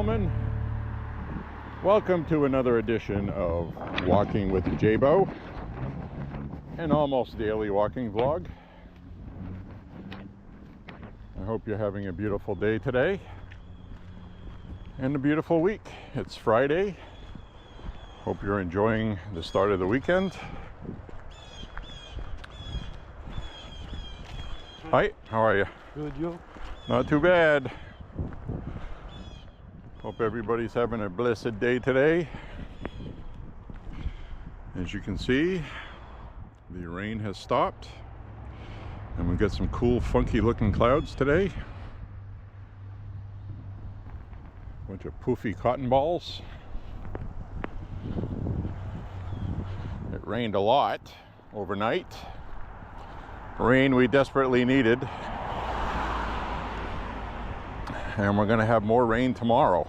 gentlemen, welcome to another edition of Walking with J.Beau, an almost daily walking vlog. I hope you're having a beautiful day today and a beautiful week. It's Friday. Hope you're enjoying the start of the weekend. Hi, how are you? Good, you? Not too bad. Hope everybody's having a blessed day today. As you can see, the rain has stopped and we've got some cool, funky looking clouds today. A bunch of poofy cotton balls. It rained a lot overnight. Rain we desperately needed. And we're going to have more rain tomorrow.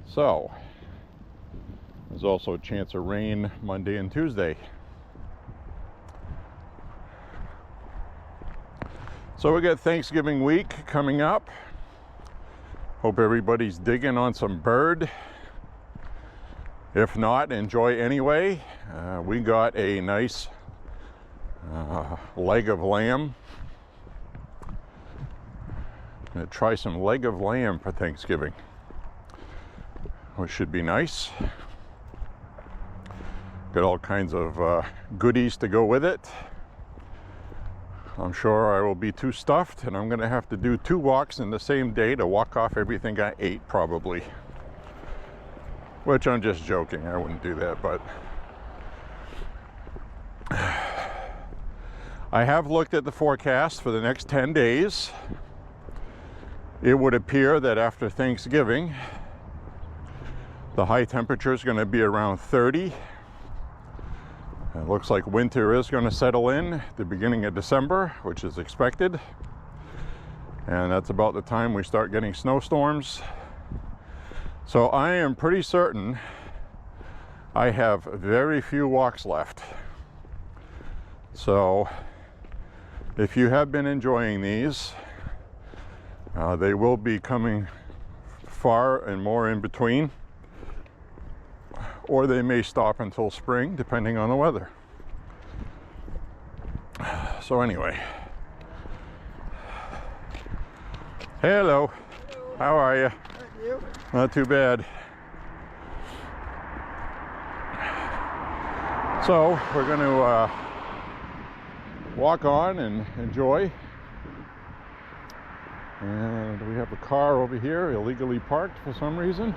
So, there's also a chance of rain Monday and Tuesday. So we got Thanksgiving week coming up. Hope everybody's digging on some bird. If not, enjoy anyway. We got a nice leg of lamb. I'm going to try some leg of lamb for Thanksgiving, which should be nice. Got all kinds of goodies to go with it. I'm sure I will be too stuffed, and I'm going to have to do 2 walks in the same day to walk off everything I ate, probably. Which I'm just joking, I wouldn't do that, but I have looked at the forecast for the next 10 days. It would appear that after Thanksgiving, the high temperature is going to be around 30. It looks like winter is going to settle in at the beginning of December, which is expected. And that's about the time we start getting snowstorms. So I am pretty certain I have very few walks left. So if you have been enjoying these, they will be coming far and more in between, or they may stop until spring, depending on the weather. So anyway, hello, how are you? Not too bad. So we're going to walk on and enjoy. And we have a car over here illegally parked for some reason.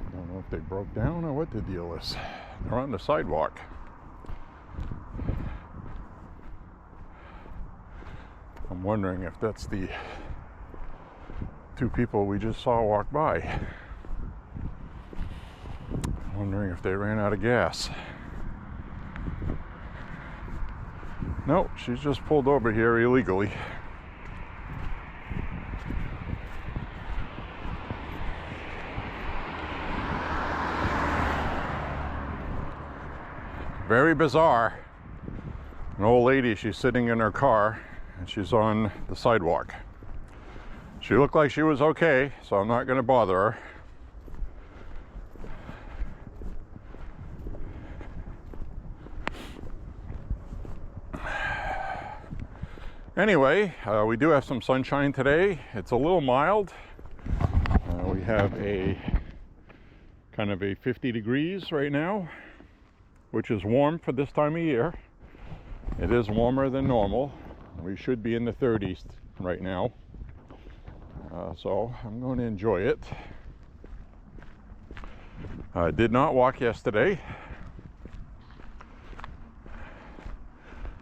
I don't know if they broke down or what the deal is. They're on the sidewalk. I'm wondering if that's the 2 people we just saw walk by. I'm wondering if they ran out of gas. No, she's just pulled over here illegally. Very bizarre. An old lady, she's sitting in her car and she's on the sidewalk. She looked like she was okay, so I'm not going to bother her. Anyway, we do have some sunshine today. It's a little mild. We have a kind of a 50 degrees right now, which is warm for this time of year. It is warmer than normal. We should be in the 30s right now. So I'm going to enjoy it. I did not walk yesterday.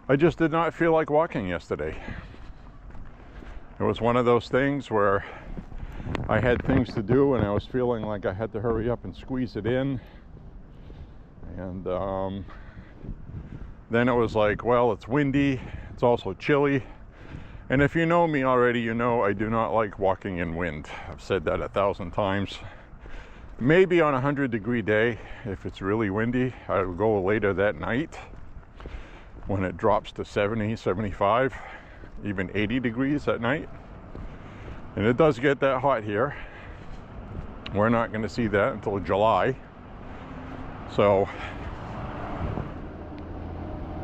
I just did not feel like walking yesterday. It was one of those things where I had things to do and I was feeling like I had to hurry up and squeeze it in. And then it was like, well, it's windy, it's also chilly. And if you know me already, you know I do not like walking in wind. I've said that 1,000 times. Maybe on a 100-degree day, if it's really windy, I will go later that night. when it drops to 70, 75, even 80 degrees at night. And it does get that hot here. We're not going to see that until July. So,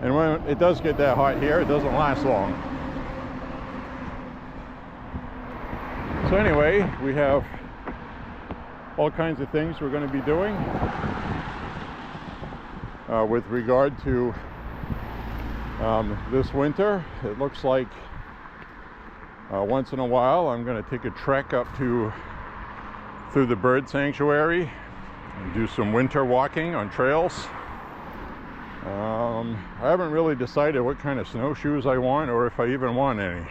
and when it does get that hot here, it doesn't last long. So anyway, we have all kinds of things we're going to be doing with regard to this winter. It looks like once in a while I'm going to take a trek up through the bird sanctuary and do some winter walking on trails. I haven't really decided what kind of snowshoes I want or if I even want any.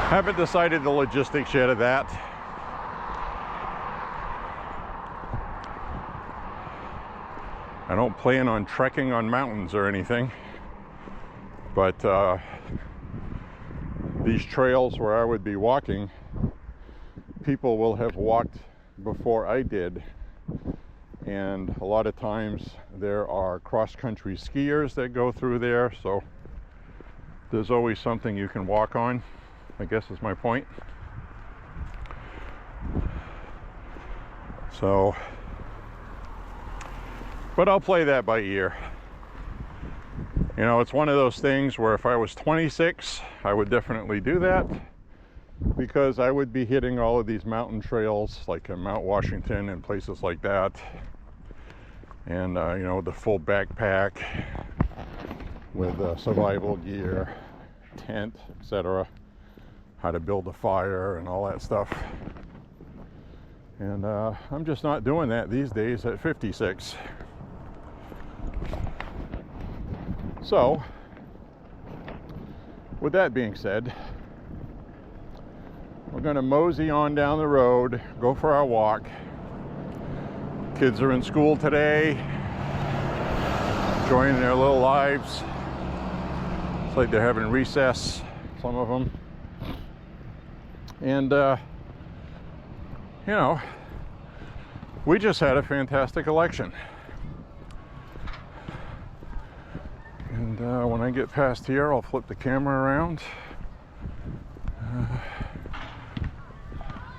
Haven't decided the logistics yet of that. I don't plan on trekking on mountains or anything, but these trails where I would be walking, people will have walked before I did, and a lot of times there are cross-country skiers that go through there, so there's always something you can walk on, I guess is my point. So, but I'll play that by ear. You know, it's one of those things where if I was 26, I would definitely do that, because I would be hitting all of these mountain trails like in Mount Washington and places like that. And, you know, the full backpack with survival gear, tent, etc., how to build a fire and all that stuff. And I'm just not doing that these days at 56. So, with that being said, we're going to mosey on down the road, go for our walk. Kids are in school today, enjoying their little lives. It's like they're having recess, some of them. And, you know, we just had a fantastic election. And when I get past here, I'll flip the camera around.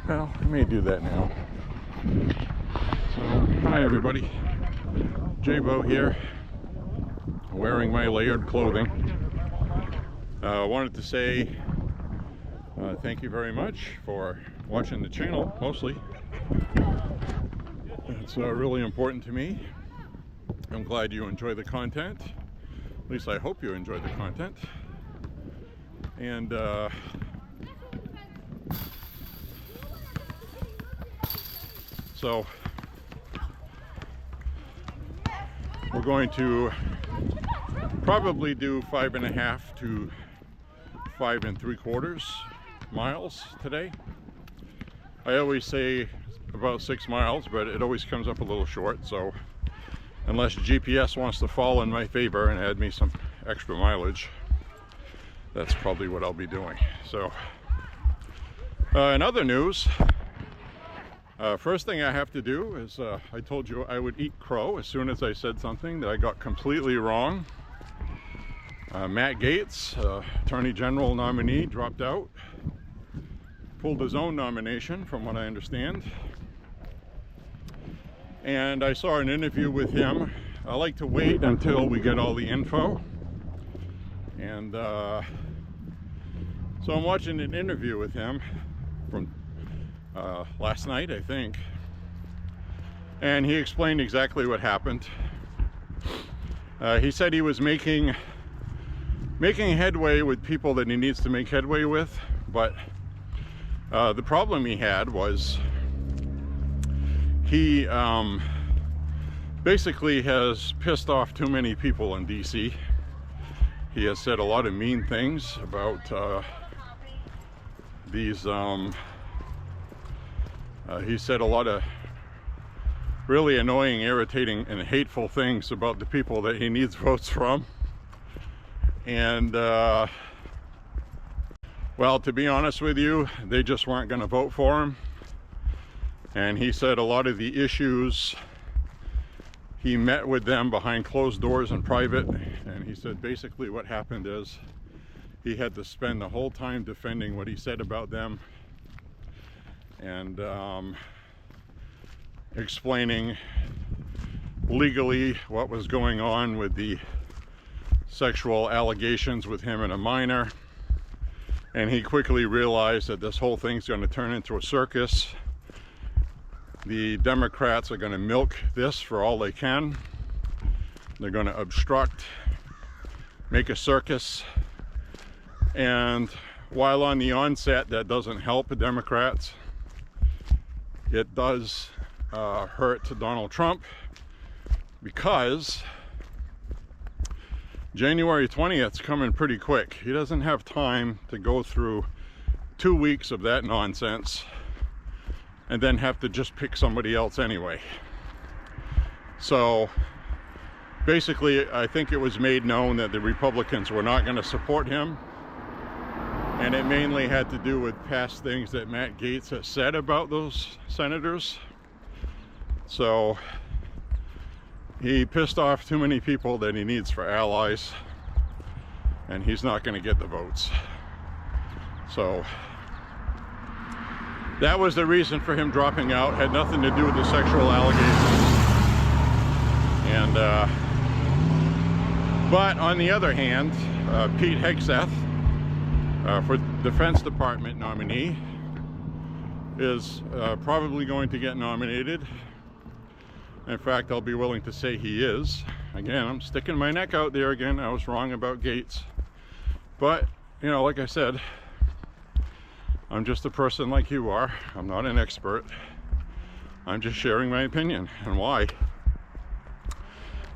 Well, I may do that now. So, hi everybody. J.Beau here, wearing my layered clothing. Wanted to say thank you very much for watching the channel, mostly. It's really important to me. I'm glad you enjoy the content. At least I hope you enjoy the content. And so we're going to probably do 5.5 to 5 3/4 miles today. I always say about 6 miles, but it always comes up a little short, so unless GPS wants to fall in my favor and add me some extra mileage, that's probably what I'll be doing. So in other news, first thing I have to do is I told you I would eat crow as soon as I said something that I got completely wrong. Matt Gaetz, Attorney General nominee, dropped out, pulled his own nomination from what I understand. And I saw an interview with him. I like to wait until we get all the info. And so I'm watching an interview with him from last night, I think. And he explained exactly what happened. He said he was making headway with people that he needs to make headway with, but the problem he had was he basically has pissed off too many people in DC. He has said a lot of mean things about these he said a lot of really annoying, irritating, and hateful things about the people that he needs votes from. And well, to be honest with you, they just weren't going to vote for him. And he said a lot of the issues, he met with them behind closed doors in private, and he said basically what happened is he had to spend the whole time defending what he said about them and explaining legally what was going on with the sexual allegations with him and a minor. And he quickly realized that this whole thing's going to turn into a circus. The Democrats are going to milk this for all they can. They're going to obstruct, make a circus. And while on the onset that doesn't help the Democrats, it does hurt to Donald Trump, because January 20th is coming pretty quick. He doesn't have time to go through 2 weeks of that nonsense and then have to just pick somebody else anyway. So basically, I think it was made known that the Republicans were not going to support him, and it mainly had to do with past things that Matt Gaetz has said about those senators. So he pissed off too many people that he needs for allies, and he's not going to get the votes. So that was the reason for him dropping out. Had nothing to do with the sexual allegations. And but on the other hand, Pete Hegseth, for Defense Department nominee, is probably going to get nominated. In fact, I'll be willing to say he is. Again, I'm sticking my neck out there again. I was wrong about Gaetz. But, you know, like I said, I'm just a person like you are. I'm not an expert. I'm just sharing my opinion and why.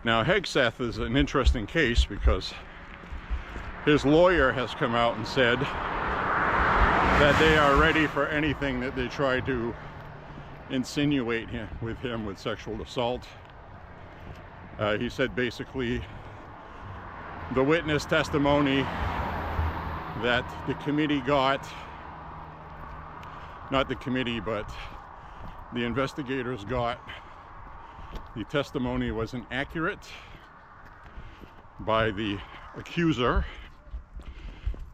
Now, Hegseth is an interesting case because his lawyer has come out and said that they are ready for anything that they try to insinuate with him with sexual assault. He said basically the witness testimony that the committee got, not the committee, but the investigators got, the testimony wasn't accurate by the accuser.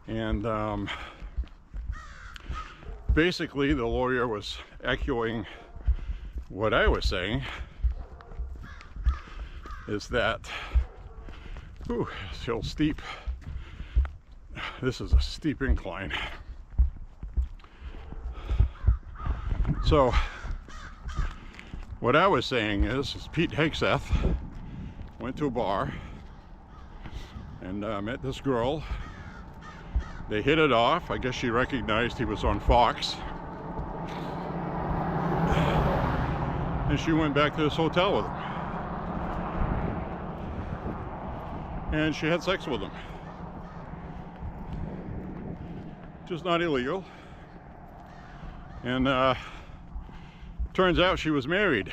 And basically the lawyer was echoing what I was saying, is that, ooh, it's real steep. This is a steep incline. So what I was saying is Pete Hegseth went to a bar and met this girl. They hit it off. I guess she recognized he was on Fox. And she went back to this hotel with him. And she had sex with him. Just not illegal. And turns out she was married.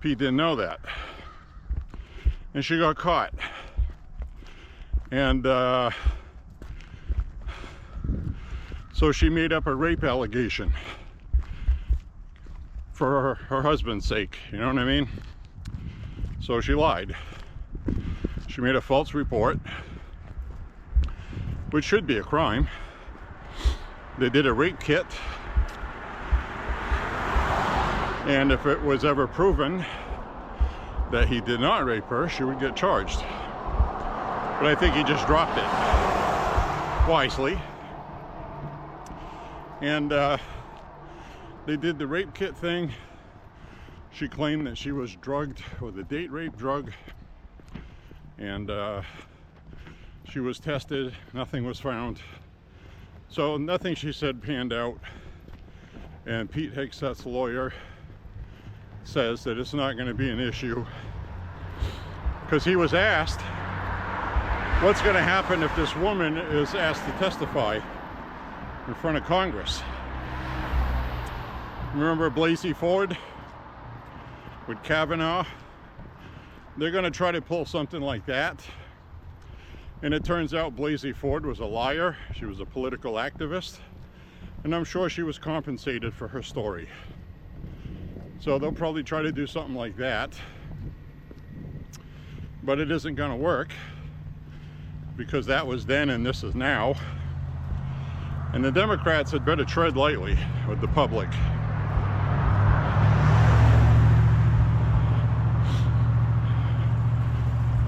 Pete didn't know that. And she got caught. And so she made up a rape allegation for her husband's sake, you know what I mean? So she lied. She made a false report, which should be a crime. They did a rape kit, and if it was ever proven that he did not rape her, she would get charged. But I think he just dropped it wisely. And they did the rape kit thing. She claimed that she was drugged with a date rape drug, and she was tested. Nothing was found. So nothing she said panned out. And Pete Hegseth's lawyer says that it's not going to be an issue, because he was asked what's going to happen if this woman is asked to testify in front of Congress. Remember Blasey Ford with Kavanaugh? They're going to try to pull something like that. And it turns out Blasey Ford was a liar. She was a political activist. And I'm sure she was compensated for her story. So they'll probably try to do something like that. But it isn't going to work, because that was then and this is now. And the Democrats had better tread lightly with the public.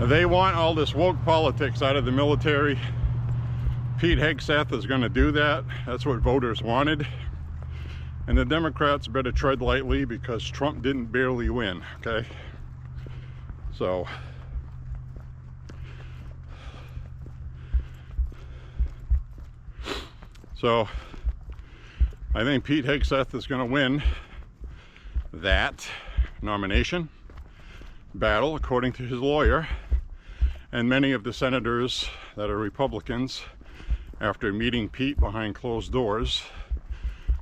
They want all this woke politics out of the military. Pete Hegseth is going to do that. That's what voters wanted. And the Democrats better tread lightly, because Trump didn't barely win, okay? So I think Pete Hegseth is going to win that nomination battle, according to his lawyer. And many of the senators that are Republicans, after meeting Pete behind closed doors,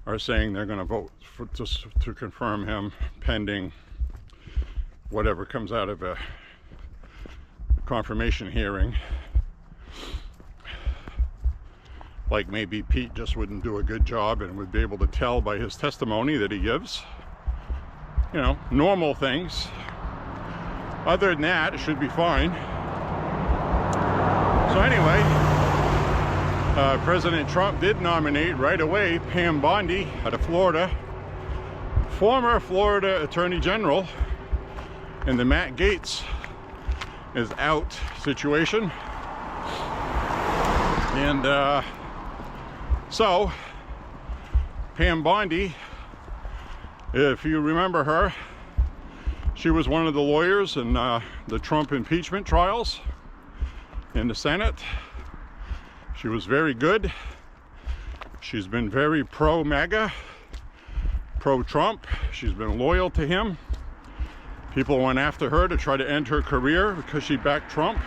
are saying they're going to vote to confirm him, pending whatever comes out of a confirmation hearing. Like maybe Pete just wouldn't do a good job and would be able to tell by his testimony that he gives. You know, normal things. Other than that, it should be fine. So anyway, President Trump did nominate right away Pam Bondi out of Florida, former Florida Attorney General, in the Matt Gaetz is out situation. And so Pam Bondi, if you remember her, she was one of the lawyers in the Trump impeachment trials in the Senate. She was very good. She's been very pro-MAGA, pro-Trump. She's been loyal to him. People went after her to try to end her career because she backed Trump.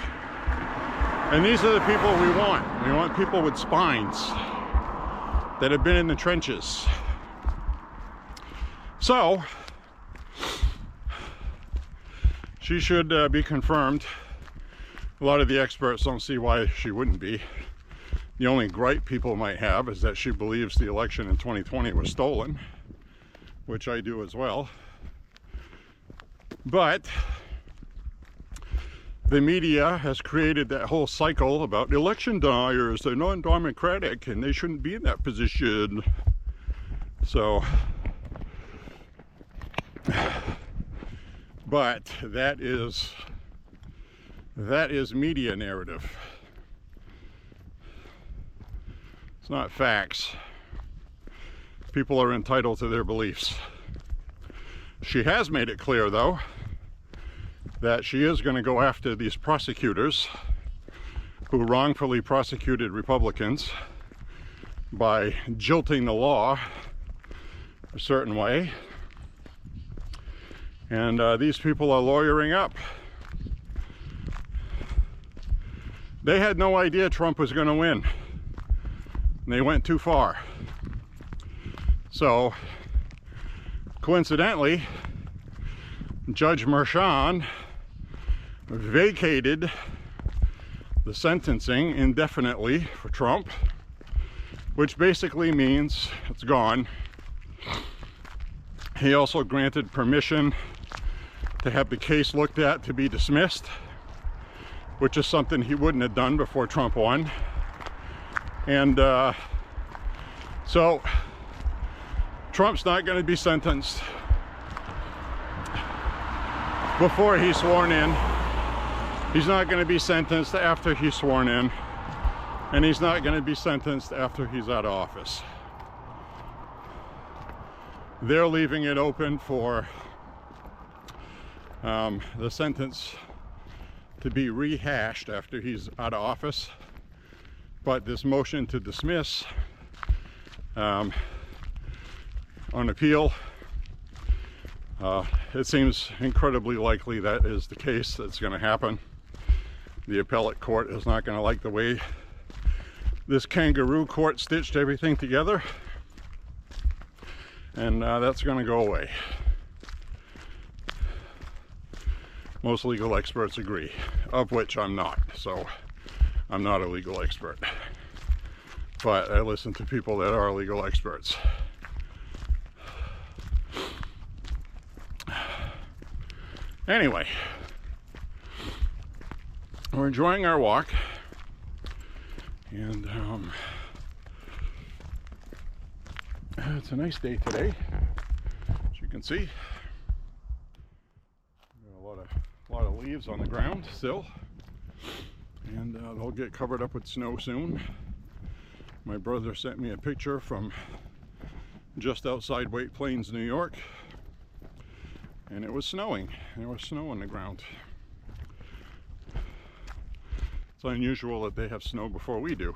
And these are the people we want. We want people with spines that have been in the trenches. So she should be confirmed. A lot of the experts don't see why she wouldn't be. The only gripe people might have is that she believes the election in 2020 was stolen, which I do as well. But the media has created that whole cycle about election deniers, they're non-democratic and they shouldn't be in that position. So, but that is media narrative. It's not facts. People are entitled to their beliefs. She has made it clear, though, that she is going to go after these prosecutors who wrongfully prosecuted Republicans by jilting the law a certain way. And these people are lawyering up. They had no idea Trump was going to win. And they went too far. So, coincidentally, Judge Merchan vacated the sentencing indefinitely for Trump, which basically means it's gone. He also granted permission to have the case looked at to be dismissed, which is something he wouldn't have done before Trump won. And so Trump's not going to be sentenced before he's sworn in. He's not going to be sentenced after he's sworn in. And he's not going to be sentenced after he's out of office. They're leaving it open for the sentence to be rehashed after he's out of office. But this motion to dismiss on appeal, it seems incredibly likely that is the case. That's going to happen. The appellate court is not going to like the way this kangaroo court stitched everything together, and that's going to go away. Most legal experts agree, of which I'm not, so I'm not a legal expert, but I listen to people that are legal experts. Anyway, we're enjoying our walk, and it's a nice day today, as you can see. A lot of leaves on the ground still, and they'll get covered up with snow soon. My brother sent me a picture from just outside White Plains, New York, and it was snowing. There was snow on the ground. It's unusual that they have snow before we do,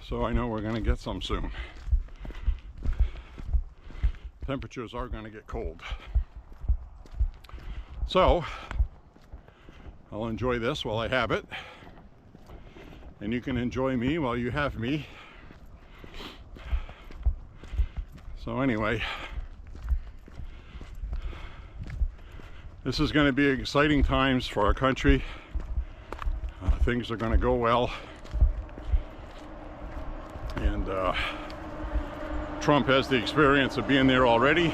so I know we're going to get some soon. Temperatures are going to get cold, so I'll enjoy this while I have it, and you can enjoy me while you have me. So anyway, this is going to be exciting times for our country. Things are going to go well, and Trump has the experience of being there already.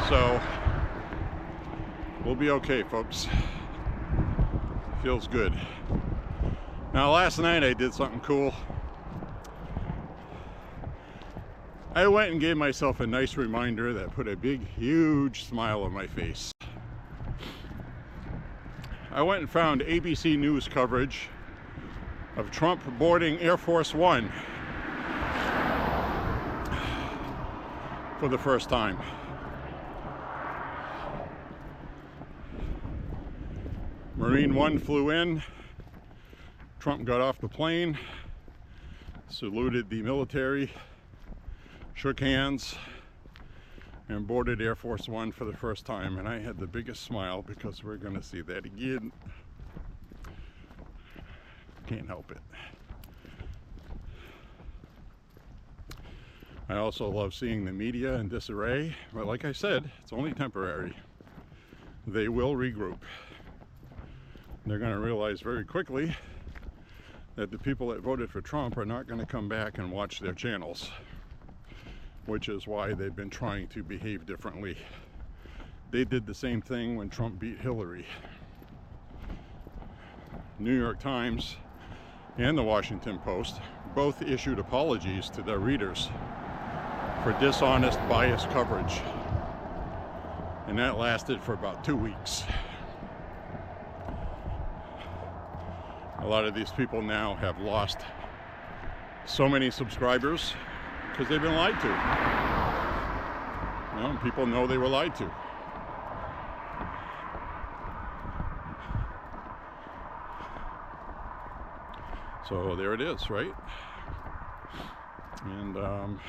So we'll be okay, folks. Feels good. Now, last night I did something cool. I went and gave myself a nice reminder that put a big, huge smile on my face. I went and found ABC News coverage of Trump boarding Air Force One for the first time. Marine One flew in. Trump got off the plane, saluted the military, shook hands, and boarded Air Force One for the first time. And I had the biggest smile because we're going to see that again. Can't help it. I also love seeing the media in disarray, but like I said, it's only temporary. They will regroup. They're going to realize very quickly that the people that voted for Trump are not going to come back and watch their channels, which is why they've been trying to behave differently. They did the same thing when Trump beat Hillary. New York Times and the Washington Post both issued apologies to their readers for dishonest, biased coverage, and that lasted for about 2 weeks. A lot of these people now have lost so many subscribers because they've been lied to. You know, people know they were lied to. So there it is, right? And I'm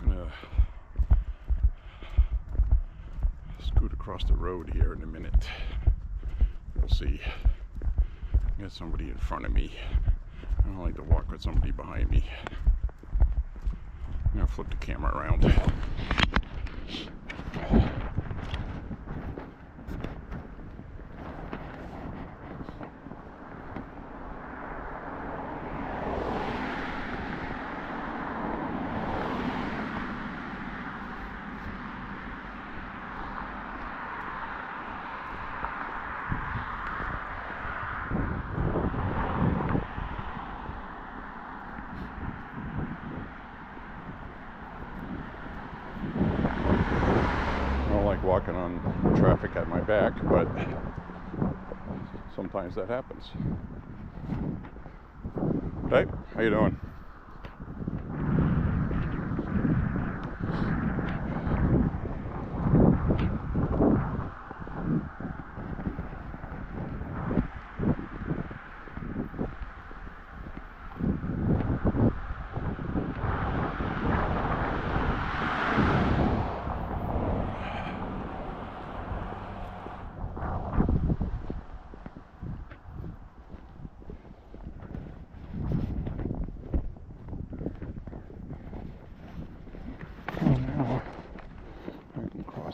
gonna scoot across the road here in a minute. We'll see. I got somebody in front of me. I don't like to walk with somebody behind me. I'm gonna flip the camera around. Walking on traffic at my back, but sometimes that happens. Hey, how you doing?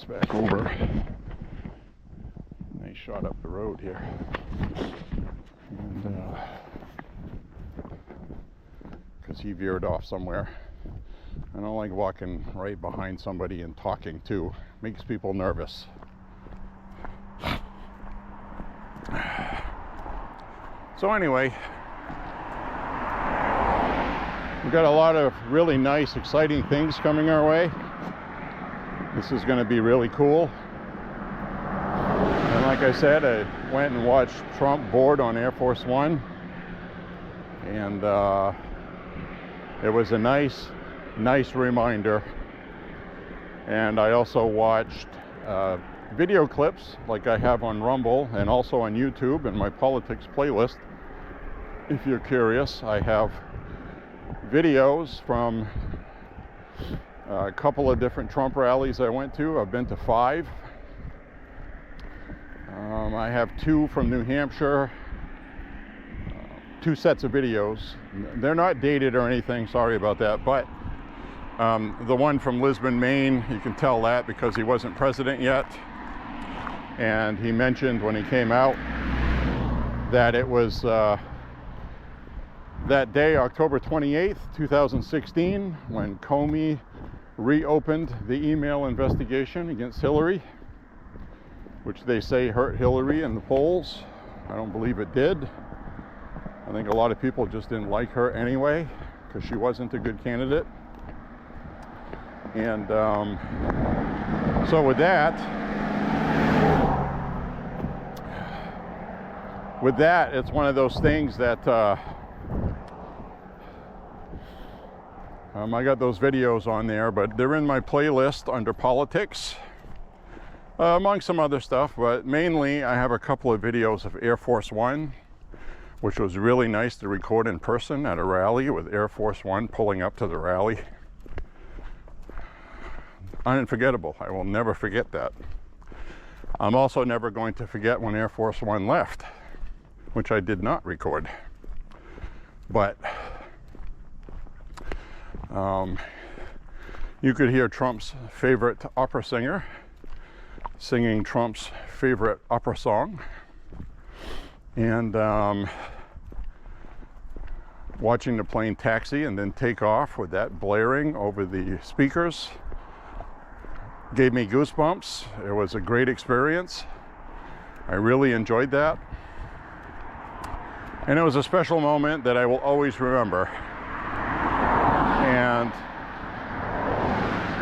back over. Nice shot up the road here. And because he veered off somewhere. I don't like walking right behind somebody and talking too. Makes people nervous. So anyway, we've got a lot of really nice, exciting things coming our way. This is going to be really cool. And like I said, I went and watched Trump board on Air Force One. And it was a nice reminder. And I also watched video clips like I have on Rumble and also on YouTube in my politics playlist. If you're curious, I have videos from a couple of different Trump rallies I went to. I've been to 5. I have 2 from New Hampshire. 2 sets of videos. They're not dated or anything, sorry about that, but the one from Lewiston, Maine, you can tell that because he wasn't president yet. And he mentioned when he came out that it was that day, October 28th, 2016, when Comey reopened the email investigation against Hillary, which they say hurt Hillary in the polls. I don't believe it did. I think a lot of people just didn't like her anyway because she wasn't a good candidate. And so with that, it's one of those things that I got those videos on there, but they're in my playlist under politics, among some other stuff, but mainly I have a couple of videos of Air Force One, which was really nice to record in person at a rally with Air Force One pulling up to the rally. Unforgettable. I will never forget that. I'm also never going to forget when Air Force One left, which I did not record. But you could hear Trump's favorite opera singer singing Trump's favorite opera song. And watching the plane taxi and then take off with that blaring over the speakers gave me goosebumps. It was a great experience. I really enjoyed that. And it was a special moment that I will always remember. And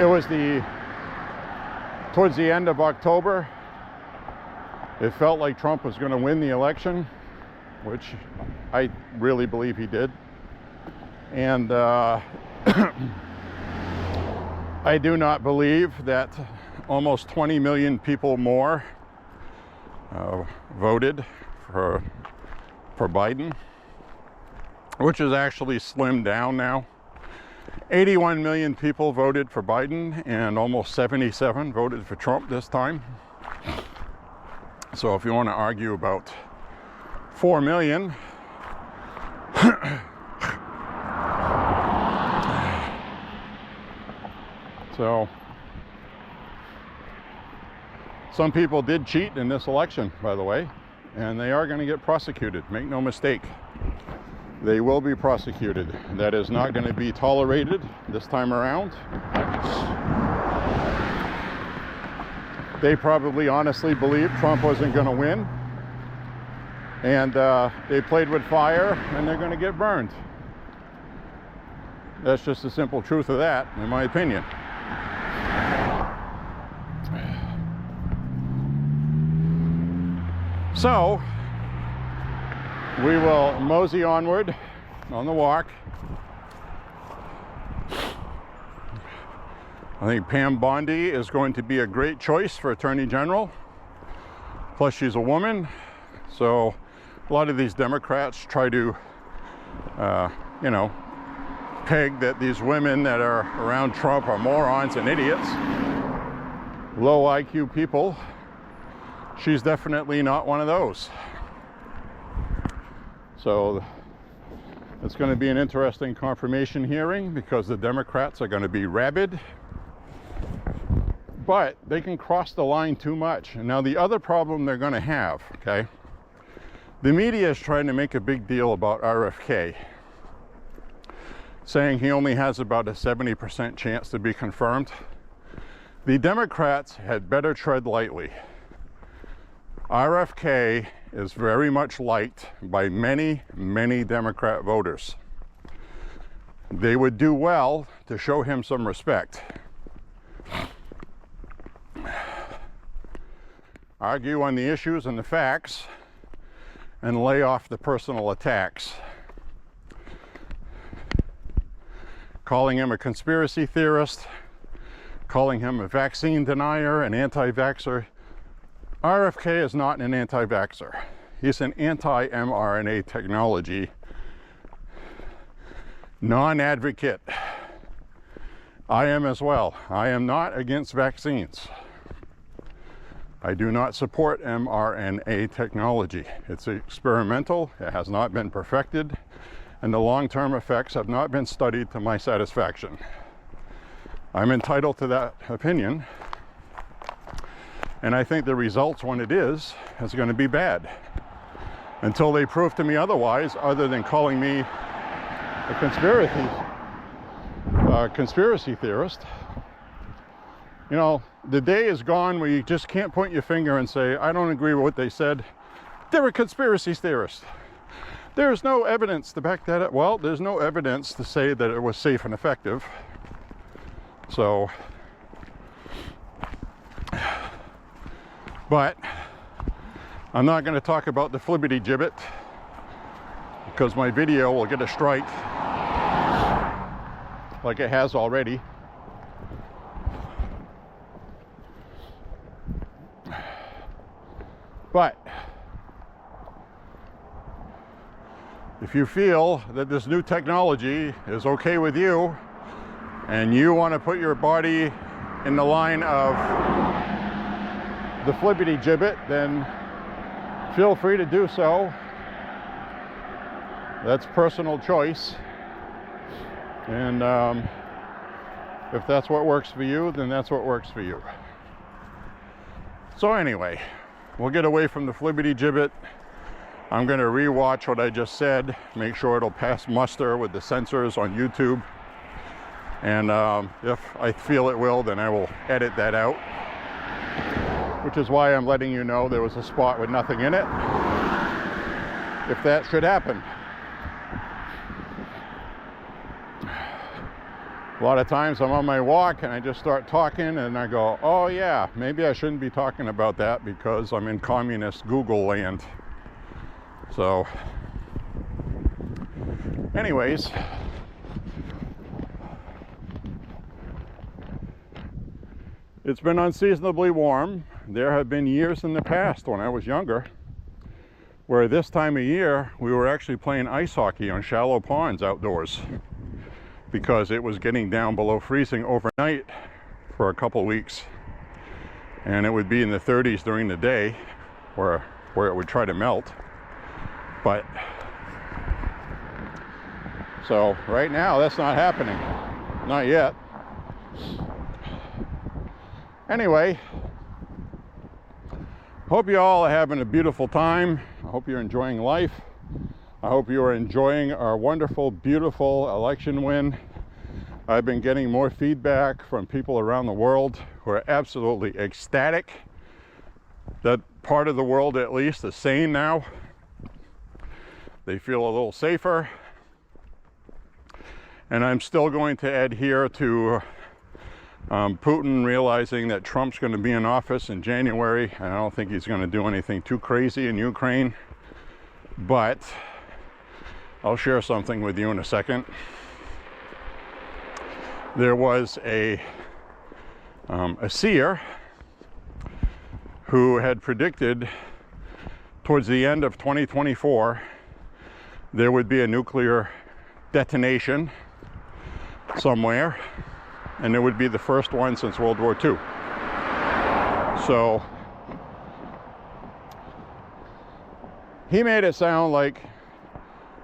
it was towards the end of October. It felt like Trump was going to win the election, which I really believe he did. And I do not believe that almost 20 million people more voted for Biden, which is actually slimmed down now. 81 million people voted for Biden and almost 77 voted for Trump this time. So if you want to argue about 4 million, so some people did cheat in this election, by the way, and they are going to get prosecuted. Make no mistake. They will be prosecuted. That is not going to be tolerated this time around. They probably honestly believed Trump wasn't going to win. And they played with fire, and they're going to get burned. That's just the simple truth of that, in my opinion. So, we will mosey onward on the walk. I think Pam Bondi is going to be a great choice for Attorney General. Plus, she's a woman. So, a lot of these Democrats try to, peg that these women that are around Trump are morons and idiots, low IQ people. She's definitely not one of those. So it's going to be an interesting confirmation hearing because the Democrats are going to be rabid. but they can cross the line too much. And now the other problem they're going to have, okay, the media is trying to make a big deal about RFK, saying he only has about a 70% chance to be confirmed. The Democrats had better tread lightly. RFK is very much liked by many, many Democrat voters. They would do well to show him some respect. Argue on the issues and the facts, and lay off the personal attacks. Calling him a conspiracy theorist, calling him a vaccine denier, an anti-vaxxer. RFK is not an anti-vaxxer. He's an anti-mRNA technology non-advocate. I am as well. I am not against vaccines. I do not support mRNA technology. It's experimental, it has not been perfected, and the long-term effects have not been studied to my satisfaction. I'm entitled to that opinion, and I think the results, when it is going to be bad. Until they prove to me otherwise, other than calling me a conspiracy theorist. You know, the day is gone where you just can't point your finger and say, I don't agree with what they said. They're a conspiracy theorist. There's no evidence to back that up. Well, there's no evidence to say that it was safe and effective. So, but I'm not going to talk about the flibbity gibbet because my video will get a strike like it has already. But if you feel that this new technology is okay with you and you want to put your body in the line of the flibbity gibbet, then feel free to do so. That's personal choice. And if that's what works for you, then that's what works for you. So anyway, we'll get away from the flibbity gibbet. I'm going to rewatch what I just said, make sure it'll pass muster with the censors on YouTube. And if I feel it will, then I will edit that out. Which is why I'm letting you know there was a spot with nothing in it, if that should happen. A lot of times I'm on my walk and I just start talking and I go, oh yeah, maybe I shouldn't be talking about that because I'm in communist Google land. So, anyways, it's been unseasonably warm. There have been years in the past when I was younger where this time of year we were actually playing ice hockey on shallow ponds outdoors, because it was getting down below freezing overnight for a couple weeks, and it would be in the 30s during the day where it would try to melt. But so right now that's not happening, not yet. Anyway, hope you all are having a beautiful time. I hope you're enjoying life. I hope you are enjoying our wonderful, beautiful election win. I've been getting more feedback from people around the world who are absolutely ecstatic that part of the world, at least, is sane now. They feel a little safer. And I'm still going to adhere to Putin realizing that Trump's going to be in office in January. And I don't think he's going to do anything too crazy in Ukraine. But I'll share something with you in a second. There was a seer who had predicted towards the end of 2024 there would be a nuclear detonation somewhere, and it would be the first one since World War II. So he made it sound like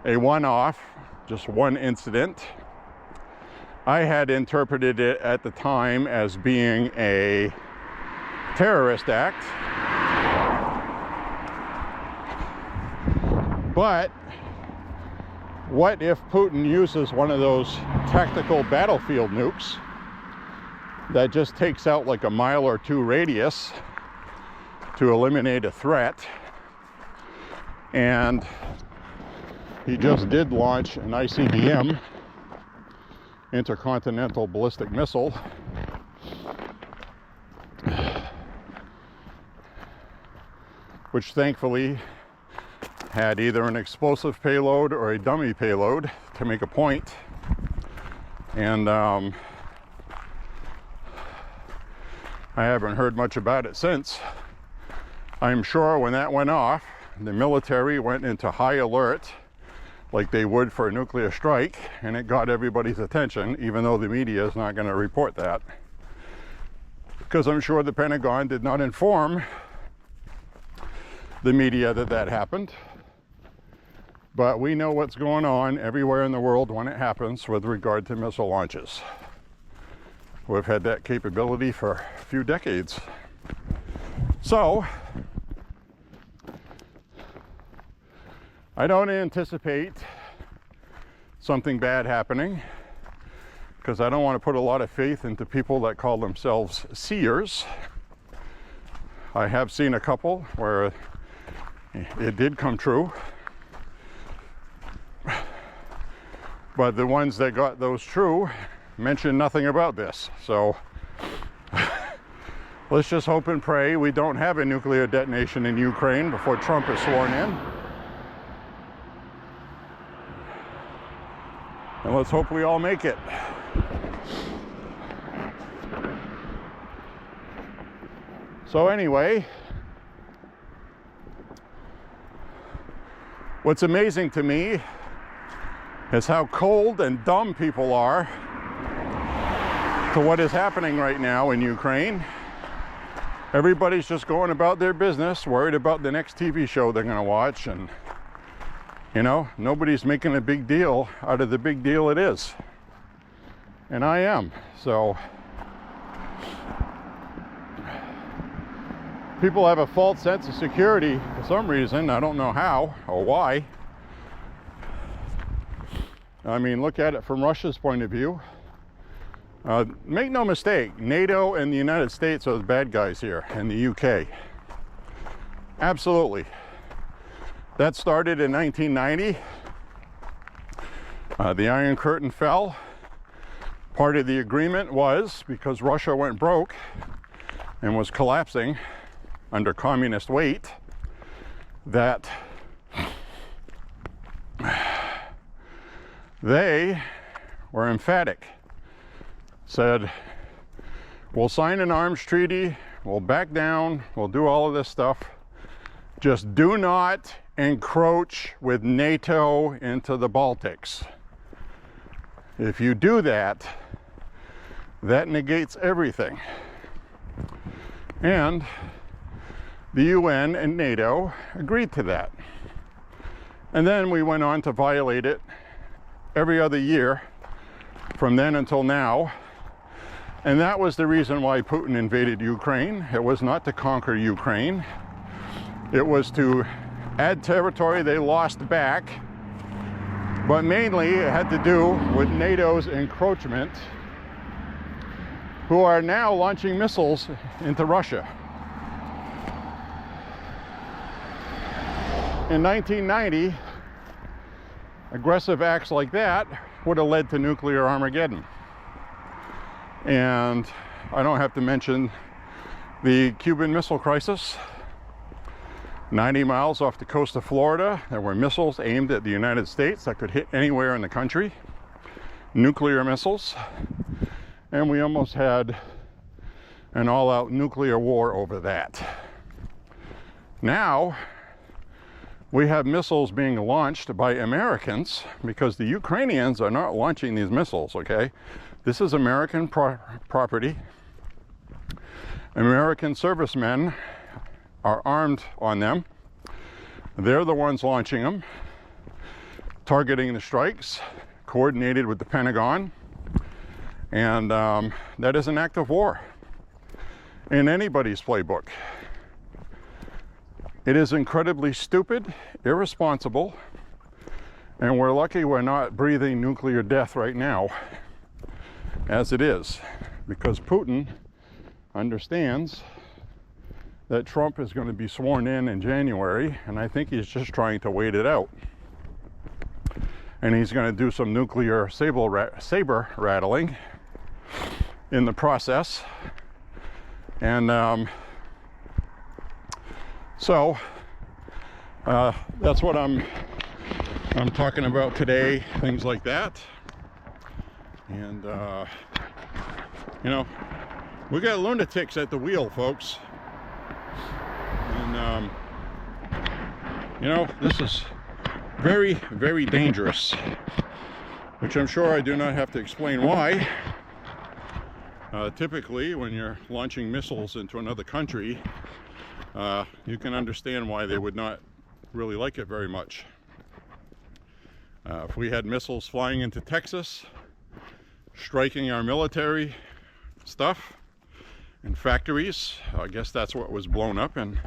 a one-off, just one incident. I had interpreted it at the time as being a terrorist act. But what if Putin uses one of those tactical battlefield nukes that just takes out like a mile or two radius to eliminate a threat, and he just did launch an ICBM, intercontinental ballistic missile, which thankfully had either an explosive payload or a dummy payload to make a point. And I haven't heard much about it since. I'm sure when that went off, the military went into high alert like they would for a nuclear strike, and it got everybody's attention, even though the media is not going to report that. Because I'm sure the Pentagon did not inform the media that that happened. But we know what's going on everywhere in the world when it happens with regard to missile launches. We've had that capability for a few decades. So, I don't anticipate something bad happening, because I don't want to put a lot of faith into people that call themselves seers. I have seen a couple where it did come true. But the ones that got those true mentioned nothing about this. So let's just hope and pray we don't have a nuclear detonation in Ukraine before Trump is sworn in. And let's hope we all make it. So anyway, what's amazing to me is how cold and dumb people are to what is happening right now in Ukraine. Everybody's just going about their business, worried about the next TV show they're going to watch, and you know, nobody's making a big deal out of the big deal it is. And I am. So people have a false sense of security for some reason. I don't know how or why. I mean, look at it from Russia's point of view. Make no mistake, NATO and the United States are the bad guys here, and the UK. Absolutely. That started in 1990. The Iron Curtain fell. Part of the agreement was, because Russia went broke and was collapsing under communist weight, that they were emphatic, said, we'll sign an arms treaty, we'll back down, we'll do all of this stuff, just do not encroach with NATO into the Baltics. If you do that, that negates everything. And the UN and NATO agreed to that. And then we went on to violate it every other year from then until now. And that was the reason why Putin invaded Ukraine. It was not to conquer Ukraine. It was to add territory they lost back. But mainly it had to do with NATO's encroachment, who are now launching missiles into Russia. In 1990, aggressive acts like that would have led to nuclear Armageddon. And I don't have to mention the Cuban Missile Crisis. 90 miles off the coast of Florida, there were missiles aimed at the United States that could hit anywhere in the country. Nuclear missiles. And we almost had an all-out nuclear war over that. Now, we have missiles being launched by Americans, because the Ukrainians are not launching these missiles, okay? This is American property. American servicemen are armed on them. They're the ones launching them, targeting the strikes, coordinated with the Pentagon. And that is an act of war. in anybody's playbook. It is incredibly stupid, irresponsible, and we're lucky we're not breathing nuclear death right now, as it is, because Putin understands that Trump is going to be sworn in January, and I think he's just trying to wait it out. And he's going to do some nuclear saber rattling in the process. And so that's what I'm talking about today, things like that. And you know, we got lunatics at the wheel, folks. And you know, this is very, very dangerous, which I'm sure I do not have to explain why. Typically, when you're launching missiles into another country, you can understand why they would not really like it very much. If we had missiles flying into Texas, striking our military stuff and factories, I guess that's what was blown up in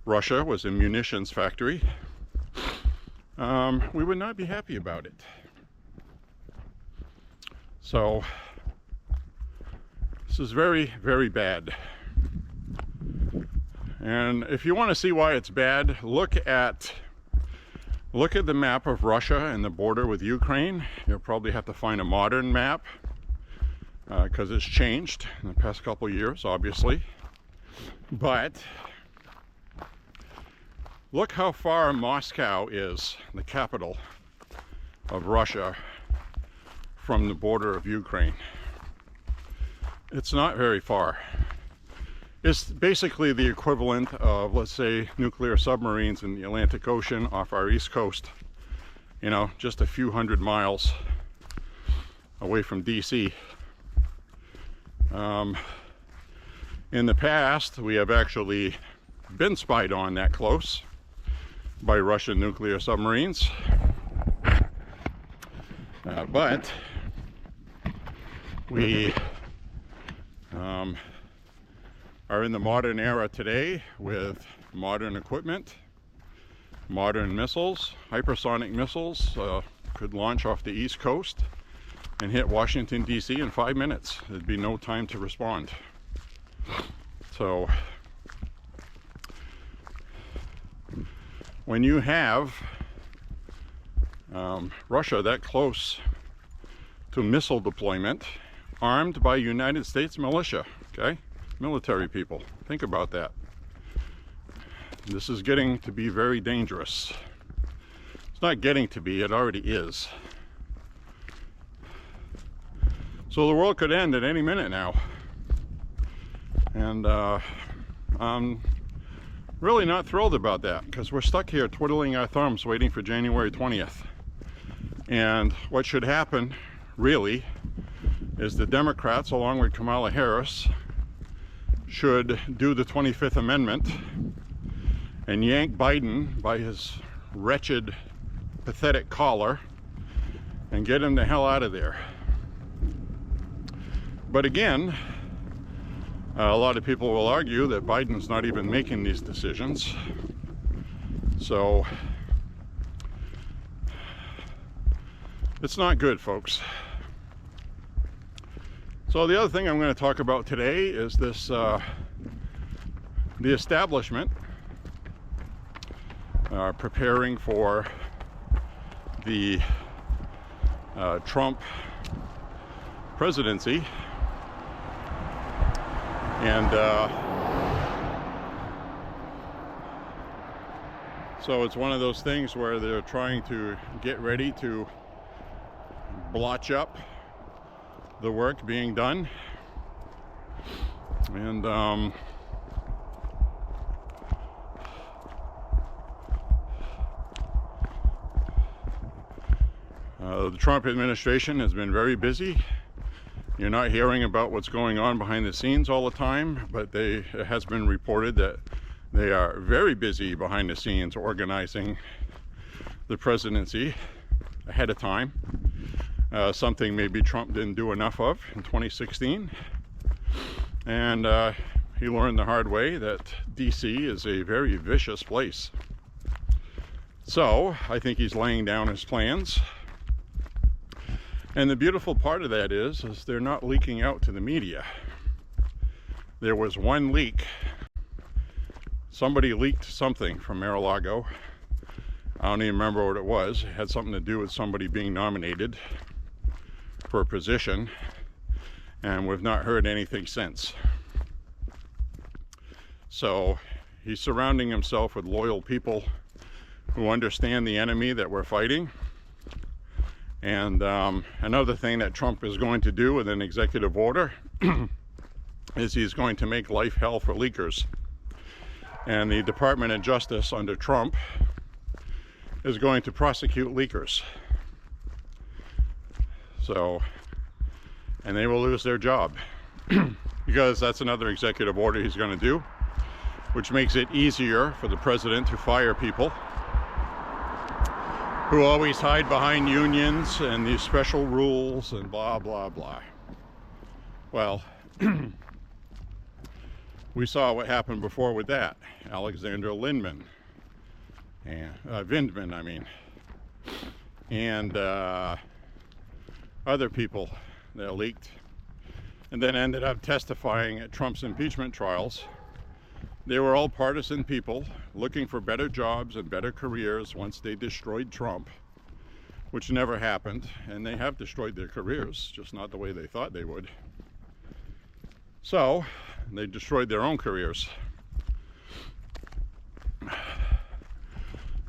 Russia, was a munitions factory. We would not be happy about it. So this is very, very bad. And if you want to see why it's bad, look at the map of Russia and the border with Ukraine. You'll probably have to find a modern map because it's changed in the past couple of years, obviously. But look how far Moscow is, the capital of Russia, from the border of Ukraine. It's not very far. It's basically the equivalent of, let's say, nuclear submarines in the Atlantic Ocean off our east coast. You know, just a few hundred miles away from DC. In the past, we have actually been spied on that close by Russian nuclear submarines. But we are in the modern era today with modern equipment, modern missiles, hypersonic missiles could launch off the East Coast and hit Washington, D.C. in 5 minutes. There'd be no time to respond. So when you have Russia that close to missile deployment, armed by United States militia, okay? Military people, think about that. This is getting to be very dangerous. It's not getting to be, it already is. So the world could end at any minute now. And I'm really not thrilled about that, because we're stuck here twiddling our thumbs waiting for January 20th. And what should happen, really, is the Democrats, along with Kamala Harris, should do the 25th Amendment and yank Biden by his wretched, pathetic collar and get him the hell out of there. But again, a lot of people will argue that Biden's not even making these decisions. So it's not good, folks. So the other thing I'm going to talk about today is this, the establishment preparing for the Trump presidency. And so it's one of those things where they're trying to get ready to blotch up the work being done. And the Trump administration has been very busy. You're not hearing about what's going on behind the scenes all the time, but it has been reported that they are very busy behind the scenes organizing the presidency ahead of time. Something maybe Trump didn't do enough of in 2016. And he learned the hard way that DC is a very vicious place. So I think he's laying down his plans. And the beautiful part of that is they're not leaking out to the media. There was one leak. Somebody leaked something from Mar-a-Lago. I don't even remember what it was. It had something to do with somebody being nominated for a position, and we've not heard anything since. So he's surrounding himself with loyal people who understand the enemy that we're fighting. And another thing that Trump is going to do with an executive order is he's going to make life hell for leakers. And the Department of Justice under Trump is going to prosecute leakers. So, and they will lose their job because that's another executive order he's going to do, which makes it easier for the president to fire people who always hide behind unions and these special rules and blah, blah, blah. Well, we saw what happened before with that. Alexander Vindman, and other people that leaked and then ended up testifying at Trump's impeachment trials. They were all partisan people looking for better jobs and better careers once they destroyed Trump, which never happened, and they have destroyed their careers, just not the way they thought they would. So they destroyed their own careers.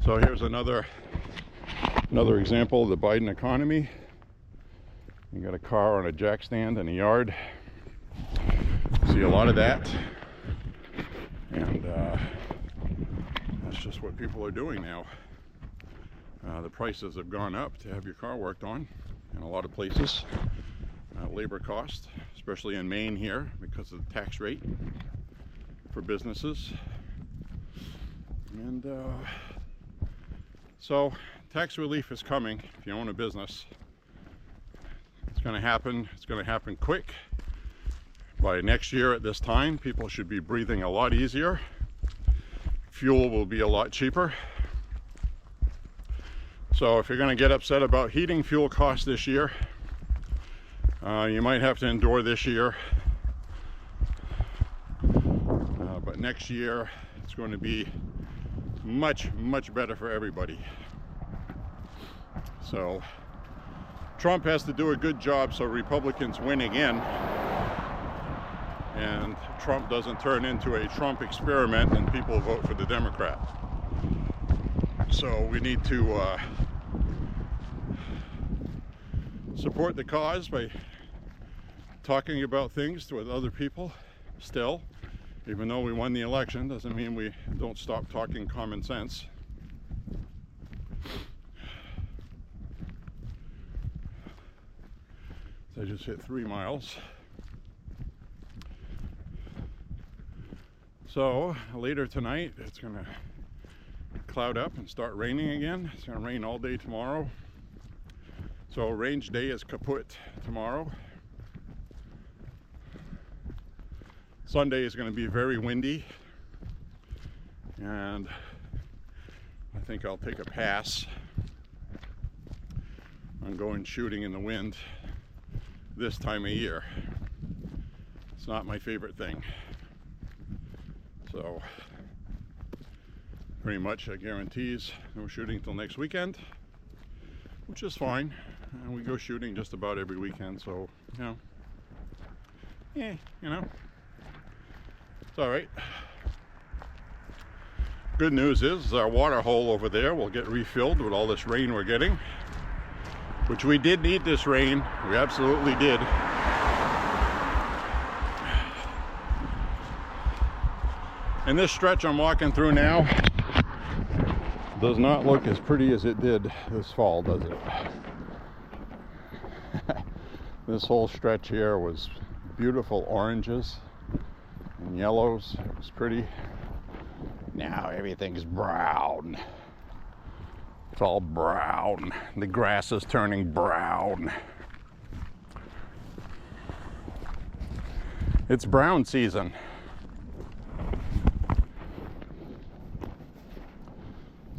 So here's another example of the Biden economy. You got a car on a jack stand in a yard. See a lot of that. And that's just what people are doing now. The prices have gone up to have your car worked on in a lot of places. Labor cost, especially in Maine here, because of the tax rate for businesses. And so tax relief is coming if you own a business. It's going to happen. It's going to happen quick. By next year at this time, people should be breathing a lot easier. Fuel will be a lot cheaper. So if you're going to get upset about heating fuel costs this year, you might have to endure this year. But next year, it's going to be much, much better for everybody. So Trump has to do a good job so Republicans win again, and Trump doesn't turn into a Trump experiment and people vote for the Democrat. So we need to support the cause by talking about things with other people still. Even though we won the election, doesn't mean we don't stop talking common sense. So I just hit 3 miles. So later tonight, it's going to cloud up and start raining again. It's going to rain all day tomorrow. So range day is kaput tomorrow. Sunday is going to be very windy, and I think I'll take a pass on going shooting in the wind this time of year. It's not my favorite thing. So pretty much it guarantees no shooting till next weekend, which is fine. And we go shooting just about every weekend, so it's all right. Good news is our water hole over there will get refilled with all this rain we're getting, which we did need this rain. We absolutely did. And this stretch I'm walking through now does not look as pretty as it did this fall, does it? This whole stretch here was beautiful oranges and yellows. It was pretty. Now everything's brown. It's all brown. The grass is turning brown. It's brown season.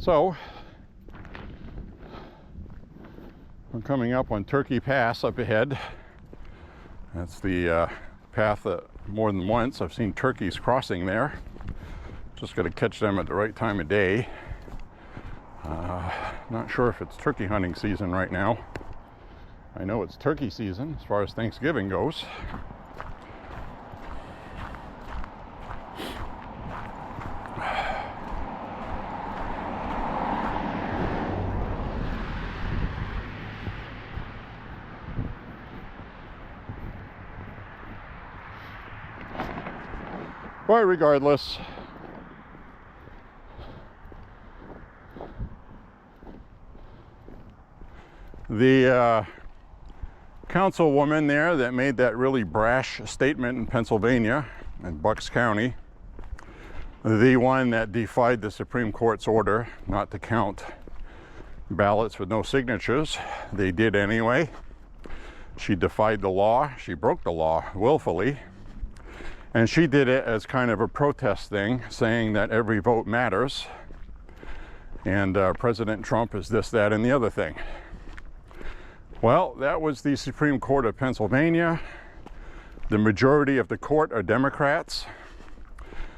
So we're coming up on Turkey Pass up ahead. That's the path that more than once I've seen turkeys crossing there. Just got to catch them at the right time of day. Not sure if it's turkey hunting season right now. I know it's turkey season as far as Thanksgiving goes. But regardless, the councilwoman there that made that really brash statement in Pennsylvania, in Bucks County, the one that defied the Supreme Court's order not to count ballots with no signatures, they did anyway. She defied the law. She broke the law willfully. And she did it as kind of a protest thing, saying that every vote matters. And President Trump is this, that, and the other thing. Well, that was the Supreme Court of Pennsylvania. The majority of the court are Democrats.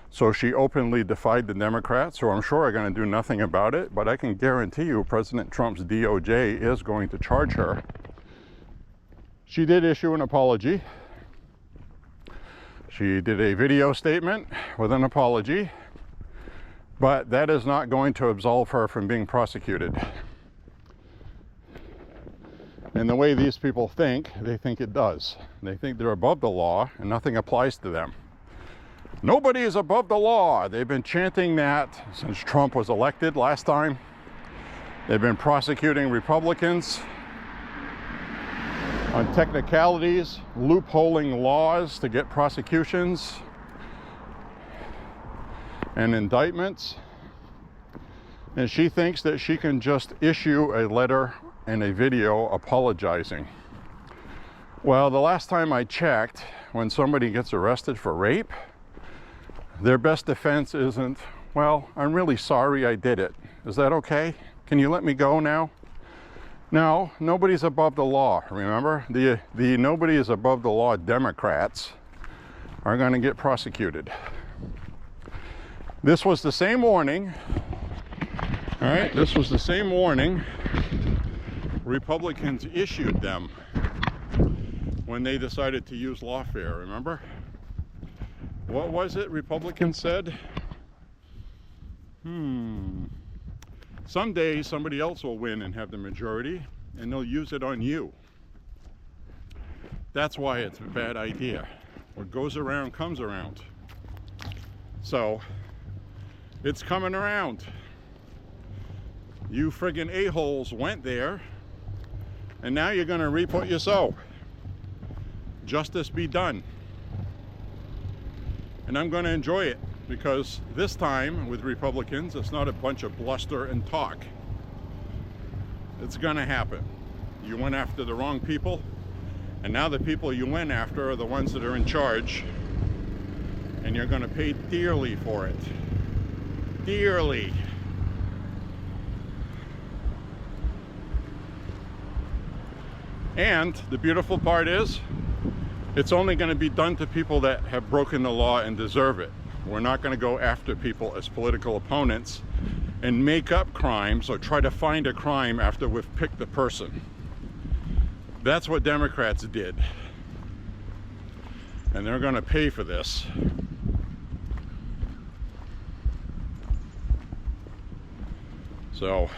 So she openly defied the Democrats, who I'm sure are going to do nothing about it. But I can guarantee you President Trump's DOJ is going to charge her. She did issue an apology. She did a video statement with an apology, but that is not going to absolve her from being prosecuted. And the way these people think, they think it does. They think they're above the law and nothing applies to them. Nobody is above the law. They've been chanting that since Trump was elected last time. They've been prosecuting Republicans on technicalities, loopholing laws to get prosecutions and indictments. And she thinks that she can just issue a letter and a video apologizing. Well, the last time I checked, when somebody gets arrested for rape, their best defense isn't, well, I'm really sorry I did it. Is that okay? Can you let me go now? No, nobody's above the law, remember? The nobody is above the law Democrats are going to get prosecuted. This was the same warning, all right? This was the same warning Republicans issued them when they decided to use lawfare, remember? What was it Republicans said? Someday somebody else will win and have the majority, and they'll use it on you. That's why it's a bad idea. What goes around comes around. So, it's coming around. You friggin' a-holes went there, and now you're gonna reap what you sow. Justice be done. And I'm gonna enjoy it. Because this time with Republicans, it's not a bunch of bluster and talk. It's gonna happen. You went after the wrong people, and now the people you went after are the ones that are in charge, and you're gonna pay dearly for it. Dearly. And the beautiful part is, it's only gonna be done to people that have broken the law and deserve it. We're not going to go after people as political opponents and make up crimes or try to find a crime after we've picked the person. That's what Democrats did. And they're going to pay for this. So,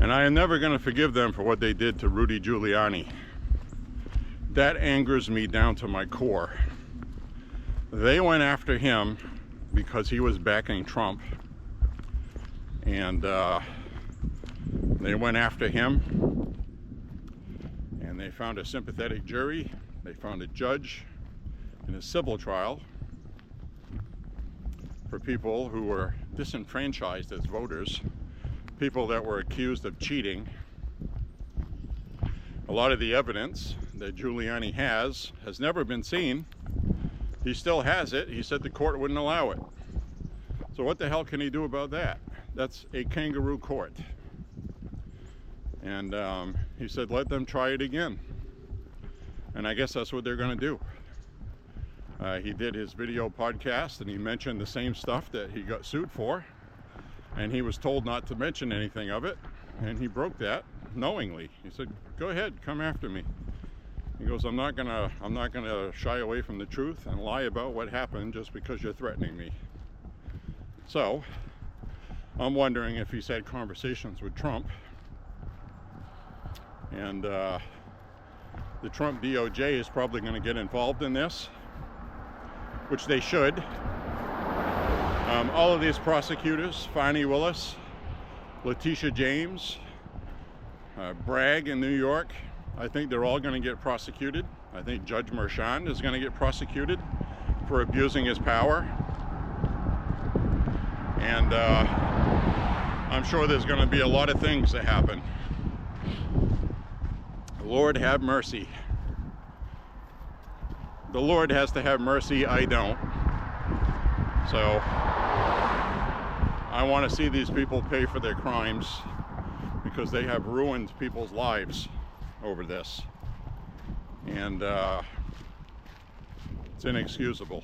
and I am never going to forgive them for what they did to Rudy Giuliani. That angers me down to my core. They went after him because he was backing Trump. And they went after him. And they found a sympathetic jury. They found a judge in a civil trial for people who were disenfranchised as voters. People that were accused of cheating. A lot of the evidence that Giuliani has never been seen. He still has it. He said the court wouldn't allow it. So what the hell can he do about that? That's a kangaroo court. And he said, let them try it again. And I guess that's what they're going to do. He did his video podcast and he mentioned the same stuff that he got sued for. And he was told not to mention anything of it. And he broke that knowingly. He said, go ahead, come after me. He goes, I'm not gonna shy away from the truth and lie about what happened just because you're threatening me. So, I'm wondering if he's had conversations with Trump. And the Trump DOJ is probably going to get involved in this, which they should. All of these prosecutors, Fani Willis, Letitia James, Bragg in New York, I think they're all going to get prosecuted. I think Judge Merchan is going to get prosecuted for abusing his power. And I'm sure there's going to be a lot of things that happen. Lord have mercy. The Lord has to have mercy, I don't. So I want to see these people pay for their crimes because they have ruined people's lives over this. And it's inexcusable.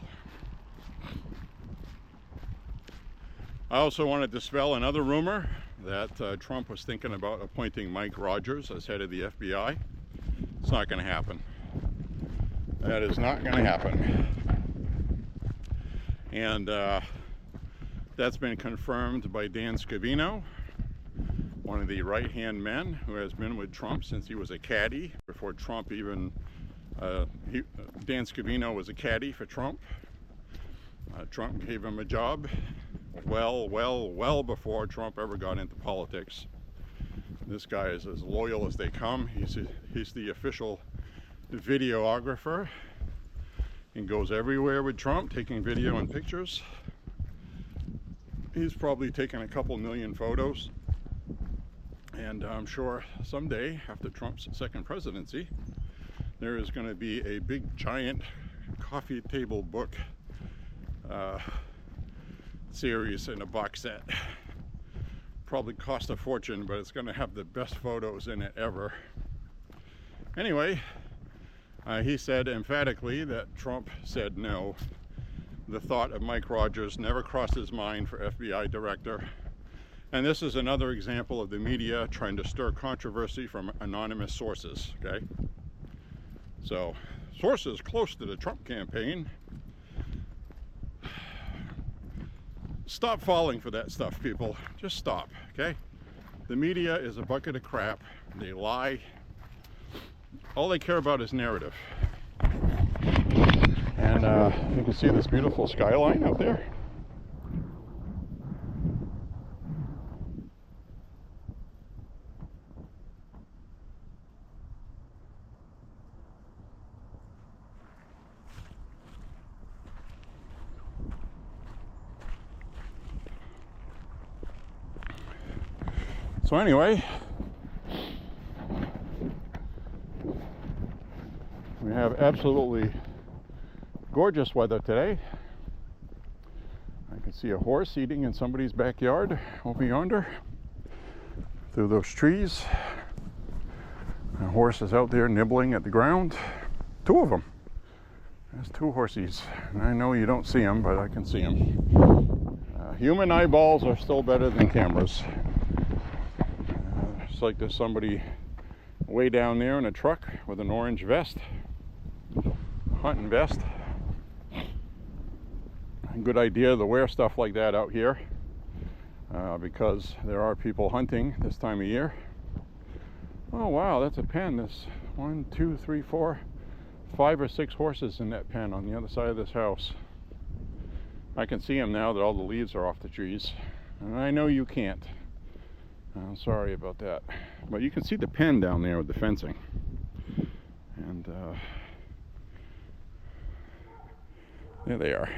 I also want to dispel another rumor that Trump was thinking about appointing Mike Rogers as head of the FBI. It's not going to happen. That is not going to happen. And that's been confirmed by Dan Scavino, one of the right-hand men who has been with Trump since he was a caddy, before Trump even, Dan Scavino was a caddy for Trump. Trump gave him a job well before Trump ever got into politics. This guy is as loyal as they come. He's the official videographer and goes everywhere with Trump, taking video and pictures. He's probably taken a couple million photos. And I'm sure someday, after Trump's second presidency, there is going to be a big, giant coffee table book series in a box set. Probably cost a fortune, but it's going to have the best photos in it ever. Anyway, he said emphatically that Trump said no. The thought of Mike Rogers never crossed his mind for FBI director. And this is another example of the media trying to stir controversy from anonymous sources, okay? So, sources close to the Trump campaign. Stop falling for that stuff, people. Just stop, okay? The media is a bucket of crap. They lie. All they care about is narrative. And you can see this beautiful skyline out there. So anyway, we have absolutely gorgeous weather today. I can see a horse eating in somebody's backyard over yonder through those trees. A horse is out there nibbling at the ground. Two of them. There's two horsies. And I know you don't see them, but I can see them. Human eyeballs are still better than cameras. It's like there's somebody way down there in a truck with an orange vest, hunting vest. A good idea to wear stuff like that out here because there are people hunting this time of year. Oh wow, that's a pen. There's 1, 2, 3, 4, 5 or 6 horses in that pen on the other side of this house. I can see them now that all the leaves are off the trees, and I know you can't. I'm sorry about that, but you can see the pen down there with the fencing. And there they are.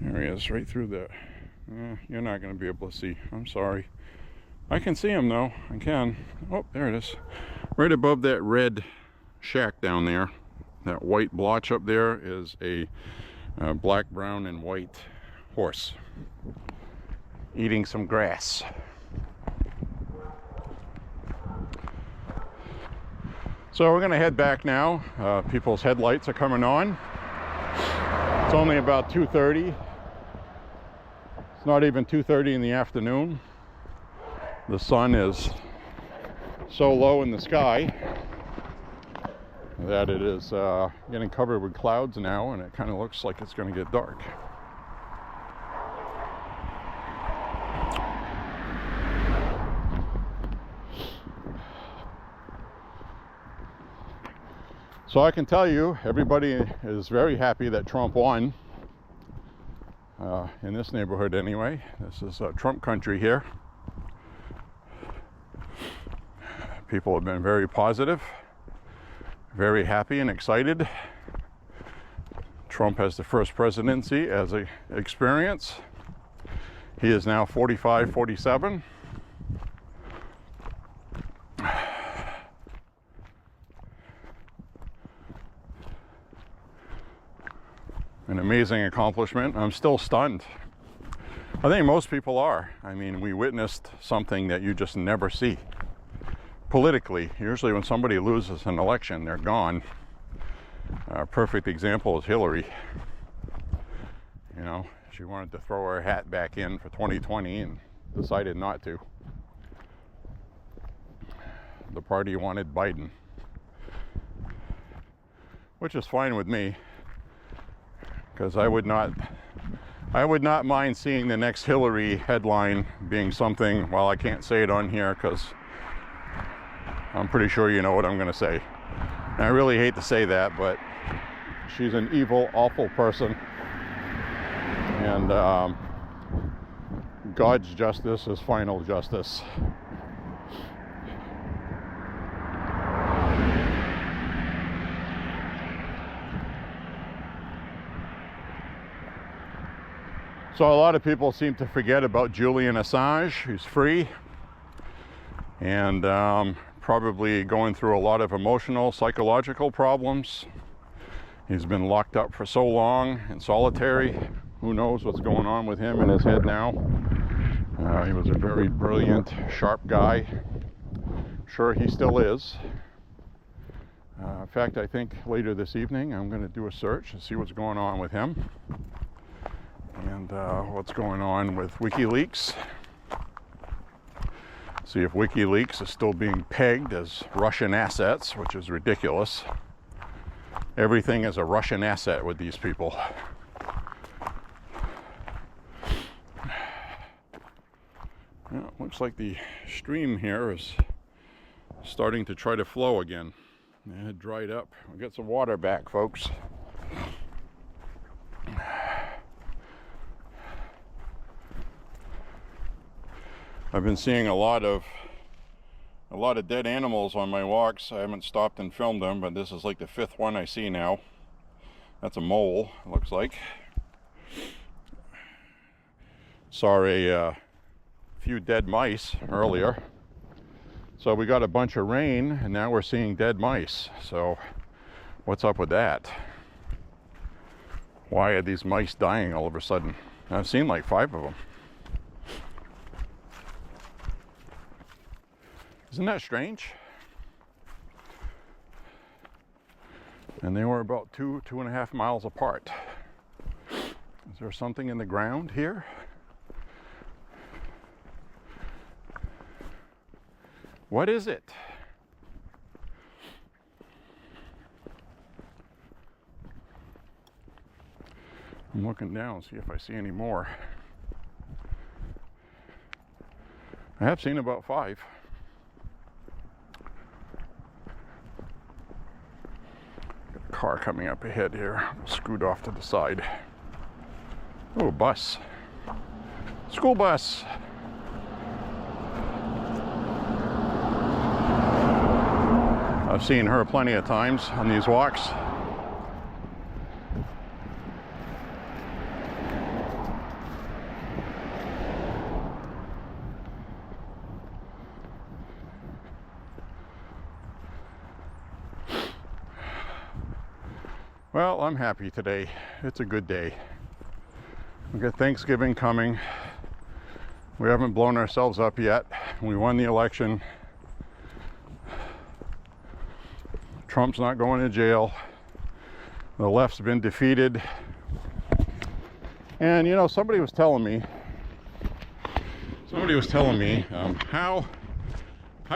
There he is, right through the... you're not going to be able to see. I'm sorry. I can see him though. I can. Oh, there it is. Right above that red shack down there. That white blotch up there is a black, brown, and white horse eating some grass. So we're going to head back now. People's headlights are coming on. It's only about 2:30. It's not even 2:30 in the afternoon. The sun is so low in the sky that it is getting covered with clouds now, and it kind of looks like it's going to get dark. So I can tell you, everybody is very happy that Trump won, in this neighborhood anyway. This is Trump country here. People have been very positive, very happy and excited. Trump has the first presidency as an experience. He is now 45, 47. An amazing accomplishment. I'm still stunned. I think most people are. I mean, we witnessed something that you just never see. Politically, usually when somebody loses an election, they're gone. A perfect example is Hillary. You know, she wanted to throw her hat back in for 2020 and decided not to. The party wanted Biden, which is fine with me, because I would not mind seeing the next Hillary headline being something, well, I can't say it on here because I'm pretty sure you know what I'm going to say. And I really hate to say that, but she's an evil, awful person. And God's justice is final justice. So a lot of people seem to forget about Julian Assange, who's free, and probably going through a lot of emotional, psychological problems. He's been locked up for so long in solitary. Who knows what's going on with him in his head now. He was a very brilliant, sharp guy. Sure, he still is. In fact, I think later this evening I'm going to do a search and see what's going on with him. And what's going on with WikiLeaks. See if WikiLeaks is still being pegged as Russian assets, which is ridiculous. Everything is a Russian asset with these people. Well, looks like the stream here is starting to try to flow again. It had dried up. We'll get some water back, folks. I've been seeing a lot of dead animals on my walks. I haven't stopped and filmed them, but this is like the 5th one I see now. That's a mole, it looks like. Saw a few dead mice earlier. So we got a bunch of rain, and now we're seeing dead mice. So what's up with that? Why are these mice dying all of a sudden? I've seen like 5 of them. Isn't that strange? And they were about 2.5 miles apart. Is there something in the ground here? What is it? I'm looking down, see if I see any more. I have seen about 5. Got a car coming up ahead here. Scoot off to the side. Oh, bus. School bus. I've seen her plenty of times on these walks. Well, I'm happy today. It's a good day. We got Thanksgiving coming. We haven't blown ourselves up yet. We won the election. Trump's not going to jail. The left's been defeated. And you know, somebody was telling me, how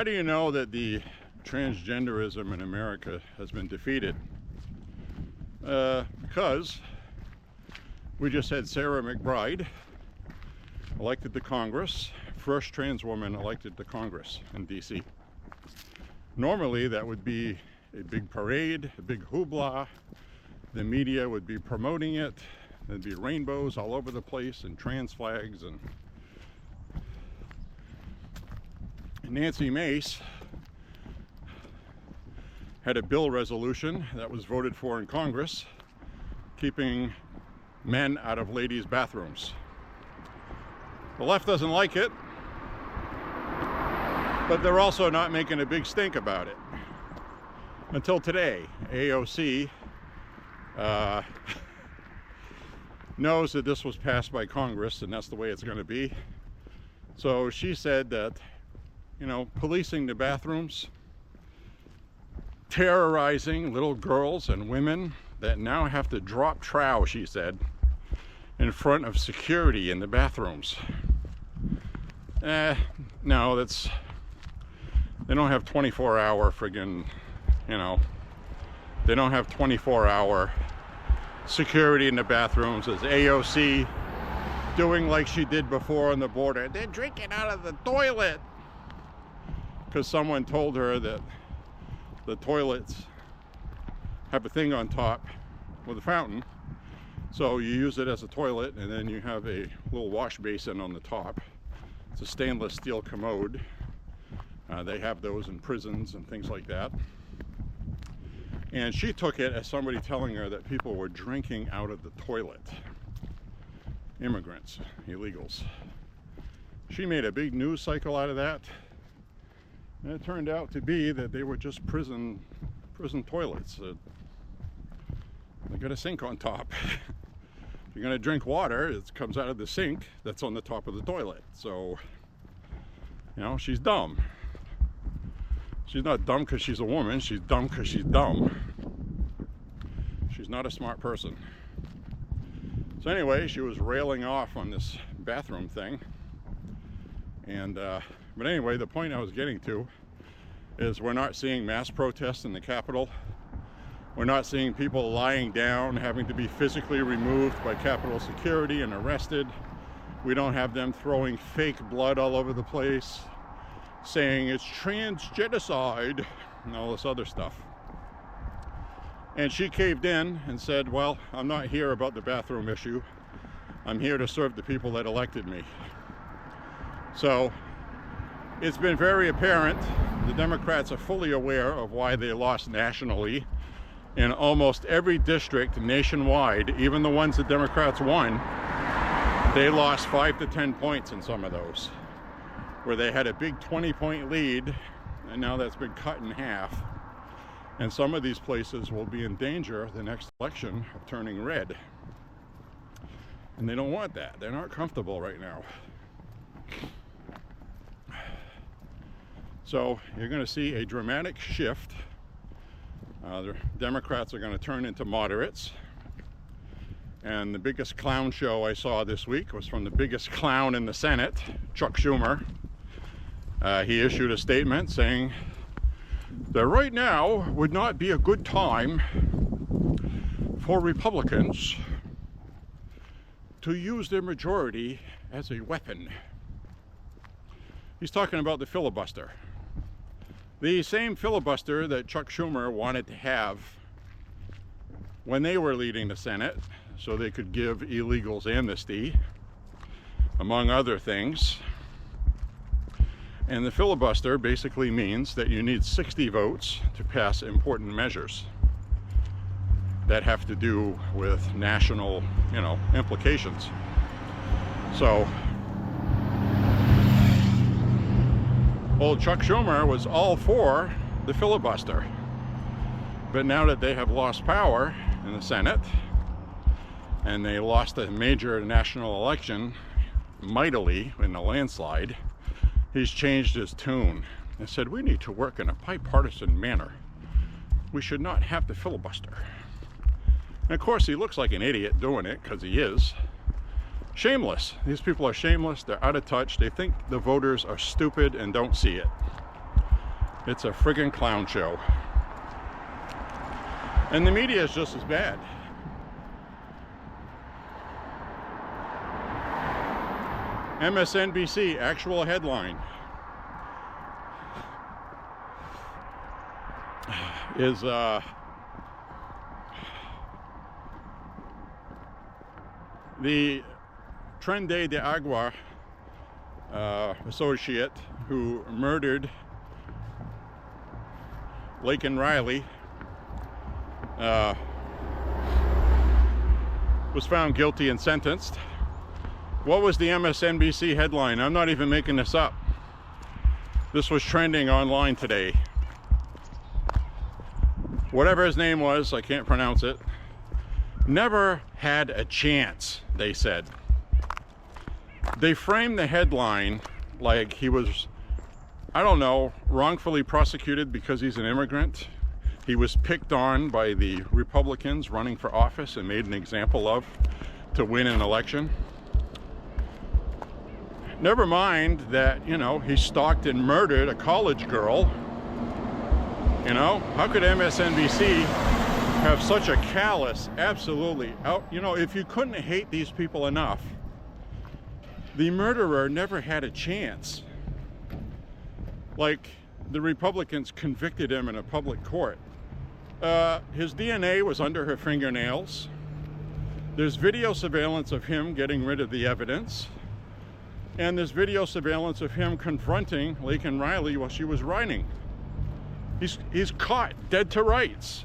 do you know that the transgenderism in America has been defeated? Because we just had Sarah McBride elected to Congress, first trans woman elected to Congress in DC. Normally that would be a big parade, a big hoopla. The media would be promoting it. There'd be rainbows all over the place and trans flags. And Nancy Mace had a bill resolution that was voted for in Congress, keeping men out of ladies' bathrooms. The left doesn't like it, but they're also not making a big stink about it. Until today, AOC knows that this was passed by Congress and that's the way it's going to be. So she said that, you know, policing the bathrooms, terrorizing little girls and women that now have to drop trow, she said, in front of security in the bathrooms. No, that's, they don't have 24-hour friggin', you know, they don't have 24-hour security in the bathrooms. As AOC doing like she did before on the border. They're drinking out of the toilet. Because someone told her that the toilets have a thing on top with a fountain. So you use it as a toilet, and then you have a little wash basin on the top. It's a stainless steel commode. They have those in prisons and things like that. And she took it as somebody telling her that people were drinking out of the toilet. Immigrants, illegals. She made a big news cycle out of that. And it turned out to be that they were just prison toilets. They got a sink on top. If you're gonna drink water, it comes out of the sink that's on the top of the toilet. So, you know, she's dumb. She's not dumb because she's a woman, she's dumb because she's dumb. She's not a smart person. So anyway, she was railing off on this bathroom thing. And, but anyway, the point I was getting to is we're not seeing mass protests in the Capitol. We're not seeing people lying down, having to be physically removed by Capitol security and arrested. We don't have them throwing fake blood all over the place, saying it's transgenocide and all this other stuff. And she caved in and said, well, I'm not here about the bathroom issue. I'm here to serve the people that elected me. So it's been very apparent the Democrats are fully aware of why they lost nationally. In almost every district nationwide, even the ones the Democrats won, they lost 5 to 10 points in some of those, where they had a big 20-point lead, and now that's been cut in half. And some of these places will be in danger the next election of turning red. And they don't want that. They're not comfortable right now. So you're going to see a dramatic shift. The Democrats are going to turn into moderates. And the biggest clown show I saw this week was from the biggest clown in the Senate, Chuck Schumer. He issued a statement saying that right now would not be a good time for Republicans to use their majority as a weapon. He's talking about the filibuster. The same filibuster that Chuck Schumer wanted to have when they were leading the Senate, so they could give illegals amnesty, among other things. And the filibuster basically means that you need 60 votes to pass important measures that have to do with national, implications. So, old Chuck Schumer was all for the filibuster. But now that they have lost power in the Senate, and they lost a major national election mightily in a landslide, he's changed his tune and said, we need to work in a bipartisan manner. We should not have to filibuster. And of course, he looks like an idiot doing it, because he is. Shameless. These people are shameless. They're out of touch. They think the voters are stupid and don't see it. It's a friggin' clown show. And the media is just as bad. MSNBC, actual headline, is the Tren de Agua associate who murdered Laken Riley was found guilty and sentenced. What was the MSNBC headline? I'm not even making this up. This was trending online today. Whatever his name was, I can't pronounce it, never had a chance, they said. They framed the headline like he was, I don't know, wrongfully prosecuted because he's an immigrant. He was picked on by the Republicans running for office and made an example of to win an election. Never mind that, you know, he stalked and murdered a college girl. You know, how could MSNBC have such a callous, absolutely out, you know, if you couldn't hate these people enough, the murderer never had a chance. Like, the Republicans convicted him in a public court. His DNA was under her fingernails. There's video surveillance of him getting rid of the evidence. And there's video surveillance of him confronting Laken Riley while she was running. He's caught dead to rights.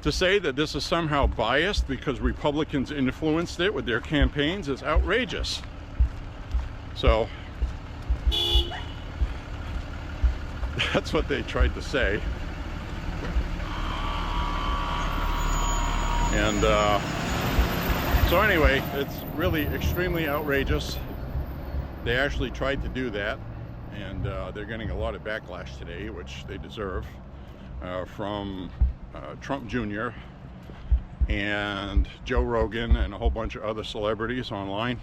To say that this is somehow biased because Republicans influenced it with their campaigns is outrageous. So that's what they tried to say. And so anyway, it's really extremely outrageous. They actually tried to do that, and they're getting a lot of backlash today, which they deserve, from Trump Jr. and Joe Rogan and a whole bunch of other celebrities online,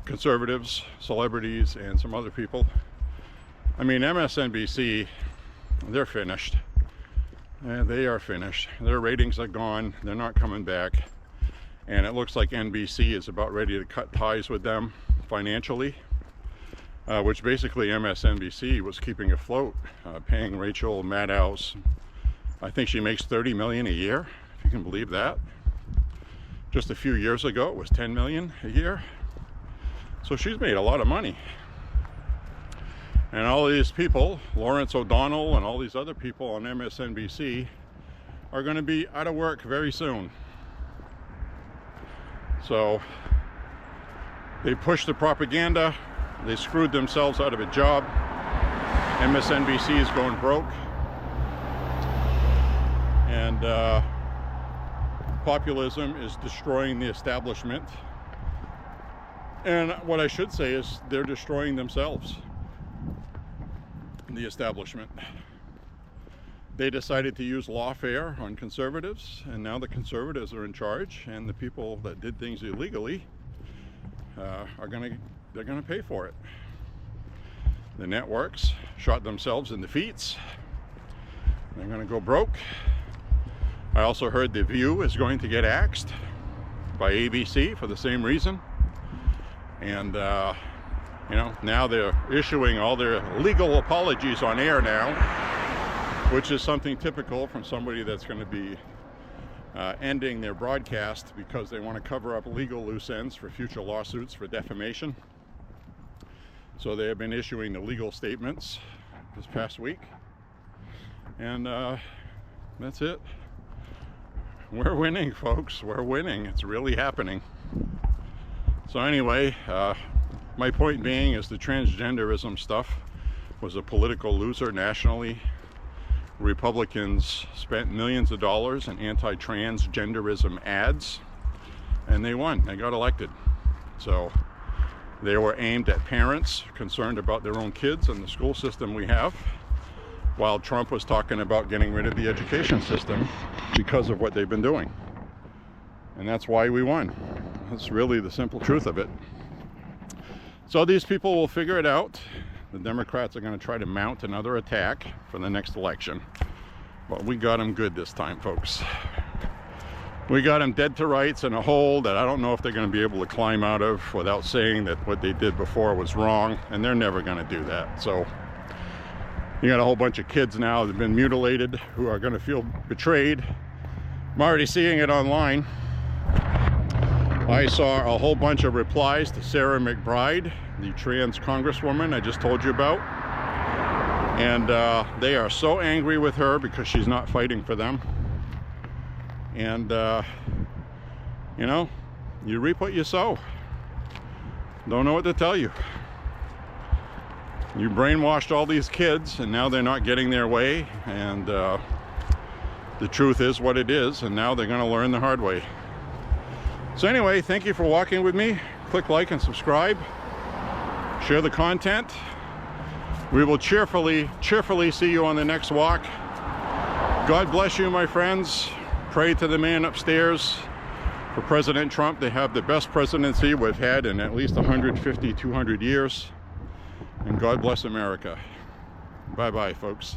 conservatives, celebrities, and some other people. I mean, MSNBC, they're finished. They are finished. Their ratings are gone. They're not coming back. And it looks like NBC is about ready to cut ties with them financially, which basically MSNBC was keeping afloat, paying Rachel Maddow's, I think she makes $30 million a year, if you can believe that. Just a few years ago, it was $10 million a year. So she's made a lot of money. And all these people, Lawrence O'Donnell and all these other people on MSNBC, are going to be out of work very soon. So they pushed the propaganda. They screwed themselves out of a job. MSNBC is going broke. And populism is destroying the establishment. And what I should say is they're destroying themselves. The establishment. They decided to use lawfare on conservatives, and now the conservatives are in charge, and the people that did things illegally they're gonna pay for it. The networks shot themselves in the feet. They're gonna go broke. I also heard The View is going to get axed by ABC for the same reason, and you know, now they're issuing all their legal apologies on air now, which is something typical from somebody that's going to be ending their broadcast because they want to cover up legal loose ends for future lawsuits for defamation. So they have been issuing the legal statements this past week. And that's it. We're winning, folks. We're winning. It's really happening. So anyway, my point being is the transgenderism stuff was a political loser nationally. Republicans spent millions of dollars in anti-transgenderism ads, and they won. They got elected. So they were aimed at parents concerned about their own kids and the school system we have, while Trump was talking about getting rid of the education system because of what they've been doing. And that's why we won. That's really the simple truth of it. So these people will figure it out. The Democrats are going to try to mount another attack for the next election. But we got them good this time, folks. We got them dead to rights in a hole that I don't know if they're going to be able to climb out of without saying that what they did before was wrong, and they're never going to do that. So you got a whole bunch of kids now that have been mutilated who are going to feel betrayed. I'm already seeing it online. I saw a whole bunch of replies to Sarah McBride, the trans congresswoman I just told you about. And they are so angry with her because she's not fighting for them. And, you know, you reap what you sow. Don't know what to tell you. You brainwashed all these kids, and now they're not getting their way. And the truth is what it is, and now they're going to learn the hard way. So anyway, thank you for walking with me. Click like and subscribe. Share the content. We will cheerfully see you on the next walk. God bless you, my friends. Pray to the man upstairs for President Trump to have the best presidency we've had in at least 150, 200 years. And God bless America. Bye-bye, folks.